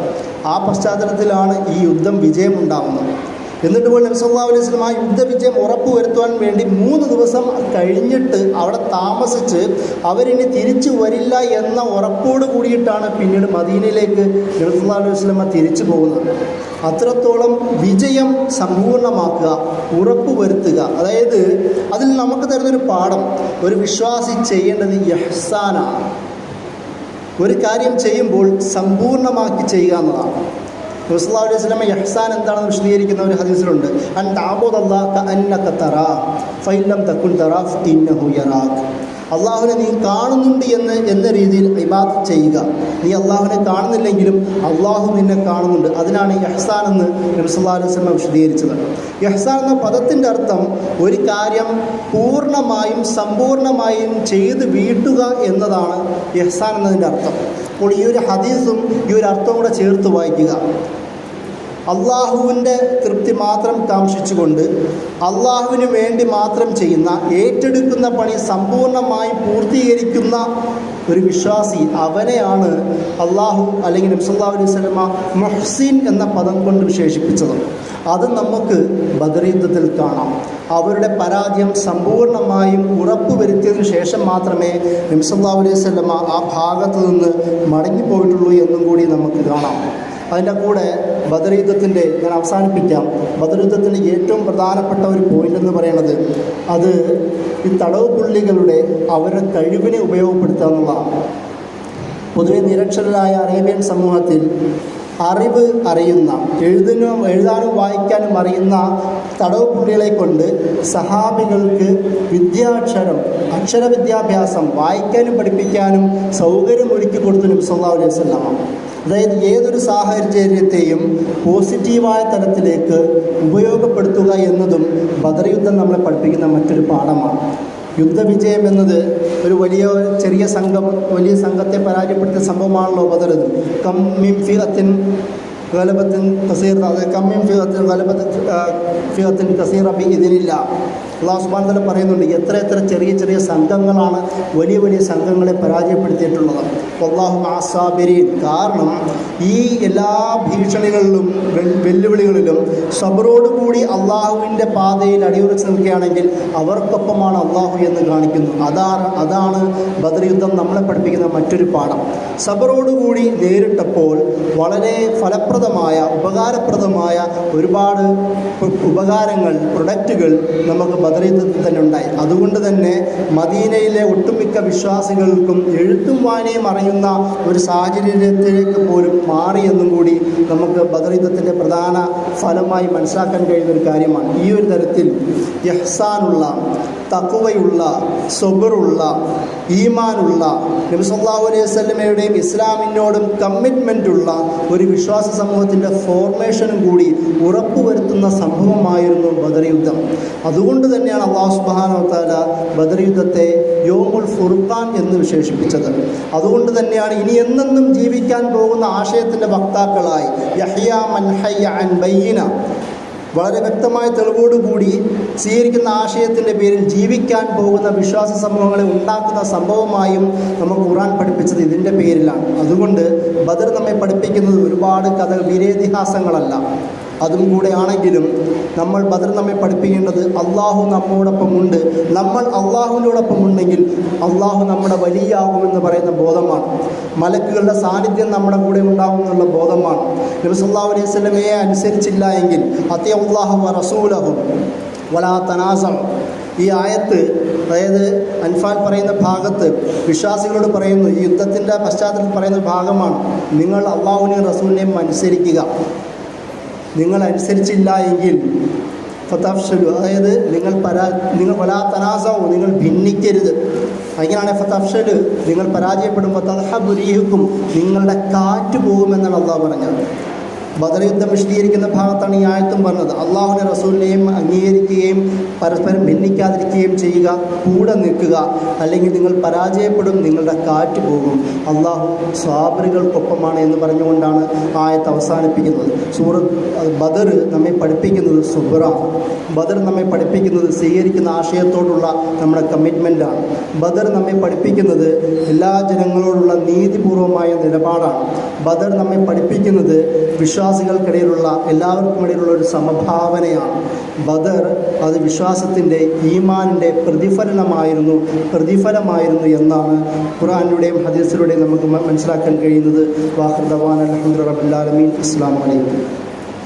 ആ പശ്ചാത്തലത്തിലാണ് ഈ യുദ്ധം വിജയമുണ്ടാകുന്നത്. എന്നിട്ട് പോലും നബി സല്ലല്ലാഹു അലൈഹി വസല്ലം ആ യുദ്ധവിജയം ഉറപ്പുവരുത്തുവാൻ വേണ്ടി 3 ദിവസം കഴിഞ്ഞിട്ട് അവിടെ താമസിച്ച് അവരിനി തിരിച്ചു വരില്ല എന്ന ഉറപ്പോട് കൂടിയിട്ടാണ് പിന്നീട് മദീനയിലേക്ക് നബി സല്ലല്ലാഹു അലൈഹി വസല്ലം തിരിച്ചു പോകുന്നത്. അത്രത്തോളം വിജയം സമ്പൂർണ്ണമാക്കുക, ഉറപ്പുവരുത്തുക. അതായത് അതിൽ നമുക്ക് തരുന്നൊരു പാഠം, ഒരു വിശ്വാസി ചെയ്യേണ്ടത് ഇഹ്സാനാണ്. ഒരു കാര്യം ചെയ്യുമ്പോൾ സമ്പൂർണ്ണമാക്കി ചെയ്യുക എന്നതാണ്. നബി സല്ലല്ലാഹു അലൈഹി വസല്ലം ഇഹ്സാൻ എന്താണെന്ന് വിശദീകരിക്കുന്ന ഒരു ഹദീസിലുണ്ട്, അൻ തഅബുദല്ലാഹ കഅന്നക തറാഹു ഫഇൻ ലം തകുൻ തറാഹു ഫഇന്നഹു യറാക. അള്ളാഹുവിനെ നീ കാണുന്നുണ്ട് എന്ന രീതിയിൽ ഇബാദത്ത് ചെയ്യുക. നീ അള്ളാഹുവിനെ കാണുന്നില്ലെങ്കിലും അള്ളാഹു നിന്നെ കാണുന്നുണ്ട്. അതിനാണ് ഇഹ്സാൻ എന്ന് നബി സല്ലല്ലാഹു അലൈഹി വസല്ലം വിശദീകരിച്ചത്. ഇഹ്സാൻ എന്ന പദത്തിൻ്റെ അർത്ഥം ഒരു കാര്യം പൂർണ്ണമായും സമ്പൂർണ്ണമായും ചെയ്ത് വീട്ടുക എന്നതാണ് ഇഹ്സാൻ എന്നതിൻ്റെ അർത്ഥം. അപ്പോൾ ഈ ഒരു ഹദീസും ഈ ഒരു അർത്ഥവും കൂടെ ചേർത്ത് വായിക്കുക. അള്ളാഹുവിൻ്റെ തൃപ്തി മാത്രം കാംക്ഷിച്ചുകൊണ്ട് അള്ളാഹുവിന് വേണ്ടി മാത്രം ചെയ്യുന്ന, ഏറ്റെടുക്കുന്ന പണി സമ്പൂർണ്ണമായി പൂർത്തീകരിക്കുന്ന ഒരു വിശ്വാസി, അവനെയാണ് അള്ളാഹു അല്ലെങ്കിൽ നബി സല്ലല്ലാഹു അലൈഹി വസല്ലം മുഹ്സിൻ എന്ന പദം കൊണ്ട് വിശേഷിപ്പിച്ചത്. അത് നമുക്ക് ബദർ യുദ്ധത്തിൽ കാണാം. അവരുടെ പരാജയം സമ്പൂർണ്ണമായും ഉറപ്പുവരുത്തിയതിനു ശേഷം മാത്രമേ നബി സല്ലല്ലാഹു അലൈഹി വസല്ലം ആ ഭാഗത്ത് നിന്ന് മടങ്ങിപ്പോയിട്ടുള്ളൂ എന്നും കൂടി നമുക്ക് കാണാം. അതിൻ്റെ കൂടെ ബദർ യുദ്ധത്തിൻ്റെ ഞാൻ അവസാനിപ്പിക്കാം. ബദർ യുദ്ധത്തിൻ്റെ ഏറ്റവും പ്രധാനപ്പെട്ട ഒരു പോയിൻ്റ് എന്ന് പറയുന്നത് അത് ഈ തടവ് പുള്ളികളുടെ അവരുടെ കഴിവിനെ ഉപയോഗപ്പെടുത്തുക എന്നുള്ളതാണ്. പൊതുവെ നിരക്ഷരരായ അറേബ്യൻ സമൂഹത്തിൽ അറിവ് അറിയുന്ന, എഴുതാനും വായിക്കാനും അറിയുന്ന തടവ് പുള്ളികളെ കൊണ്ട് സഹാബികൾക്ക് അക്ഷരവിദ്യാഭ്യാസം വായിക്കാനും പഠിപ്പിക്കാനും സൗകര്യം ഒരുക്കി കൊടുത്തു നബി സല്ലല്ലാഹു അലൈഹി വസല്ലം. അതായത് ഏതൊരു സാഹചര്യത്തെയും പോസിറ്റീവായ തലത്തിലേക്ക് ഉപയോഗപ്പെടുത്തുക എന്നതും ബദർ യുദ്ധം നമ്മളെ പഠിപ്പിക്കുന്ന മറ്റൊരു പാഠമാണ്. യുദ്ധവിജയം എന്നത് ഒരു ചെറിയ സംഘത്തെ പരാജയപ്പെടുത്തിയ സംഭവമാണല്ലോ ബദർ. കം മിൻ ഫിഅത്തിൻ ഗലബത്തിൻ കസീറ, കം മിൻ ഫിഅത്തിൻ കസീറ ബിഇദ്നില്ലാഹ്. അല്ലാഹു സുബ്ഹാനഹു വ തആല പറയുന്നുണ്ട്, എത്ര ചെറിയ സംഘങ്ങളാണ് വലിയ സംഘങ്ങളെ പരാജയപ്പെടുത്തിയിട്ടുള്ളത്. വല്ലാഹു മഅസ്സാബിരീൻ. കാരണം ഈ എല്ലാ ഭീഷണികളിലും വെല്ലുവിളികളിലും സബറോടുകൂടി അള്ളാഹുവിൻ്റെ പാതയിൽ അടിയുറച്ച് നിൽക്കുകയാണെങ്കിൽ അവർക്കൊപ്പമാണ് അള്ളാഹു എന്ന് കാണിക്കുന്നു. അതാണ് ബദർ യുദ്ധം നമ്മളെ പഠിപ്പിക്കുന്ന മറ്റൊരു പാഠം. സബറോടുകൂടി നേരിട്ടപ്പോൾ വളരെ ഫലപ്രദ ഫലപ്രദമായ ഉപകാരപ്രദമായ ഒരുപാട് ഉപകാരങ്ങൾ പ്രൊഡക്റ്റുകൾ നമുക്ക് ബദർ യുദ്ധത്തിൽ തന്നെ ഉണ്ടായി. അതുകൊണ്ട് തന്നെ മദീനയിലെ ഒട്ടുമിക്ക വിശ്വാസികൾക്കും എഴുത്തും വായനയും അറിയുന്ന ഒരു സാഹചര്യത്തിലേക്ക് പോലും മാറി എന്നും കൂടി നമുക്ക് ബദർ യുദ്ധത്തിൻ്റെ പ്രധാന ഫലമായി മനസ്സിലാക്കാൻ കഴിയുന്ന ഒരു കാര്യമാണ്. ഈ ഒരു തരത്തിൽ ഇഹ്സാനുള്ള, തഖ്വയുള്ള, സബറുള്ള, ഈമാനുള്ള, നബി സല്ലല്ലാഹു അലൈഹി വസല്ലമയുടെയും ഇസ്ലാമിനോടും കമ്മിറ്റ്മെൻറ്റുള്ള ഒരു വിശ്വാസ സമൂഹത്തിൻ്റെ ഫോർമേഷനും കൂടി ഉറപ്പുവരുത്തുന്ന സംഭവമായിരുന്നു ബദർ യുദ്ധം. അതുകൊണ്ട് തന്നെയാണ് അല്ലാഹു സുബ്ഹാനഹു വ തആല ബദർ യുദ്ധത്തെ യൗമുൽ ഫുർഖാൻ എന്ന് വിശേഷിപ്പിച്ചത്. അതുകൊണ്ട് തന്നെയാണ് ഇനി എന്നെന്നും ജീവിക്കാൻ പോകുന്ന ആശയത്തിൻ്റെ വക്താക്കളായി യഹ്യാ മൻ ഹയ്യ അൻ ബയ്യിന, വളരെ വ്യക്തമായ തെളിവോടുകൂടി സ്വീകരിക്കുന്ന ആശയത്തിൻ്റെ പേരിൽ ജീവിക്കാൻ പോകുന്ന വിശ്വാസ സമൂഹങ്ങളെ ഉണ്ടാക്കുന്ന സംഭവമായും നമുക്ക് ഖുർആൻ പഠിപ്പിച്ചത് ഇതിൻ്റെ പേരിലാണ്. അതുകൊണ്ട് ബദർ നമ്മെ പഠിപ്പിക്കുന്നത് ഒരുപാട് വീരേതിഹാസങ്ങളല്ല. അതും കൂടെ ആണെങ്കിലും നമ്മൾ ബദർ നമ്മെ പഠിപ്പിക്കേണ്ടത് അള്ളാഹു നമ്മോടൊപ്പമുണ്ട്, നമ്മൾ അള്ളാഹുവിനോടൊപ്പം ഉണ്ടെങ്കിൽ അള്ളാഹു നമ്മുടെ വലിയാകുമെന്ന് പറയുന്ന ബോധമാണ്. മലക്കുകളുടെ സാന്നിധ്യം നമ്മുടെ കൂടെ ഉണ്ടാകും എന്നുള്ള ബോധമാണ്. നബി സല്ലല്ലാഹു അലൈഹി വസല്ലമയെ അനുസരിച്ചില്ല എങ്കിൽ അത്തിയല്ലാഹു വ റസൂലഹു വലാ തനാസഉ, ഈ ആയത്ത്, അതായത് അൻഫാൽ പറയുന്ന ഭാഗത്ത് വിശ്വാസികളോട് പറയുന്നു, ഈ യുദ്ധത്തിൻ്റെ പശ്ചാത്തലത്തിൽ പറയുന്ന ഭാഗമാണ്, നിങ്ങൾ അള്ളാഹുവിനെയും റസൂലിനെയും അനുസരിക്കുക. നിങ്ങൾ അനുസരിച്ചില്ല എങ്കിൽ ഫതഫ്ശലു, അതായത് നിങ്ങൾ വലാ തനാസഉ, നിങ്ങൾ ഭിന്നിക്കരുത്. അങ്ങനെയാണ് ഫതഫ്ശലു, നിങ്ങൾ പരാജയപ്പെടുമ്പോൾ തദ്ഹബു റീഹുക്കും, നിങ്ങളുടെ കാറ്റ് പോകുമെന്നാണ് അള്ളാഹു പറഞ്ഞത്. ബദർ യുദ്ധം വിശദീകരിക്കുന്ന ഭാഗത്താണ് ഈ ആയത്തും പറഞ്ഞത്. അള്ളാഹുവിനെ റസൂലിനെയും അംഗീകരിക്കുകയും പരസ്പരം ഭിന്നിക്കാതിരിക്കുകയും ചെയ്യുക, കൂടെ നിൽക്കുക, അല്ലെങ്കിൽ നിങ്ങൾ പരാജയപ്പെടും, നിങ്ങളുടെ കാറ്റ് പോകും. അള്ളാഹു സ്വാബറുകൾക്കൊപ്പമാണ് എന്ന് പറഞ്ഞുകൊണ്ടാണ് ആയത്ത് അവസാനിപ്പിക്കുന്നത്. ബദർ നമ്മെ പഠിപ്പിക്കുന്നത് സുബ്റാണ്. ബദർ നമ്മെ പഠിപ്പിക്കുന്നത് സ്വീകരിക്കുന്ന ആശയത്തോടുള്ള നമ്മുടെ കമ്മിറ്റ്മെൻറ്റാണ്. ബദർ നമ്മെ പഠിപ്പിക്കുന്നത് എല്ലാ ജനങ്ങളോടുള്ള നീതിപൂർവമായ നിലപാടാണ്. ബദർ നമ്മെ പഠിപ്പിക്കുന്നത് വിശ്വാസികൾക്കിടയിലുള്ള എല്ലാവർക്കും ഇടയിലുള്ള ഒരു സമഭാവനയാണ്. ബദർ അത് വിശ്വാസത്തിൻ്റെ, ഈമാനിൻ്റെ പ്രതിഫലമായിരുന്നു എന്നാണ് ഖുർആനിലൂടെയും ഹദീസിലൂടെയും നമുക്ക് മനസ്സിലാക്കാൻ കഴിയുന്നത്. വാഖിർ ദഅ്വാനാ അൽഹംദുലില്ലാഹി റബ്ബിൽ ആലമീൻ. അസ്സലാമു അലൈക്കും.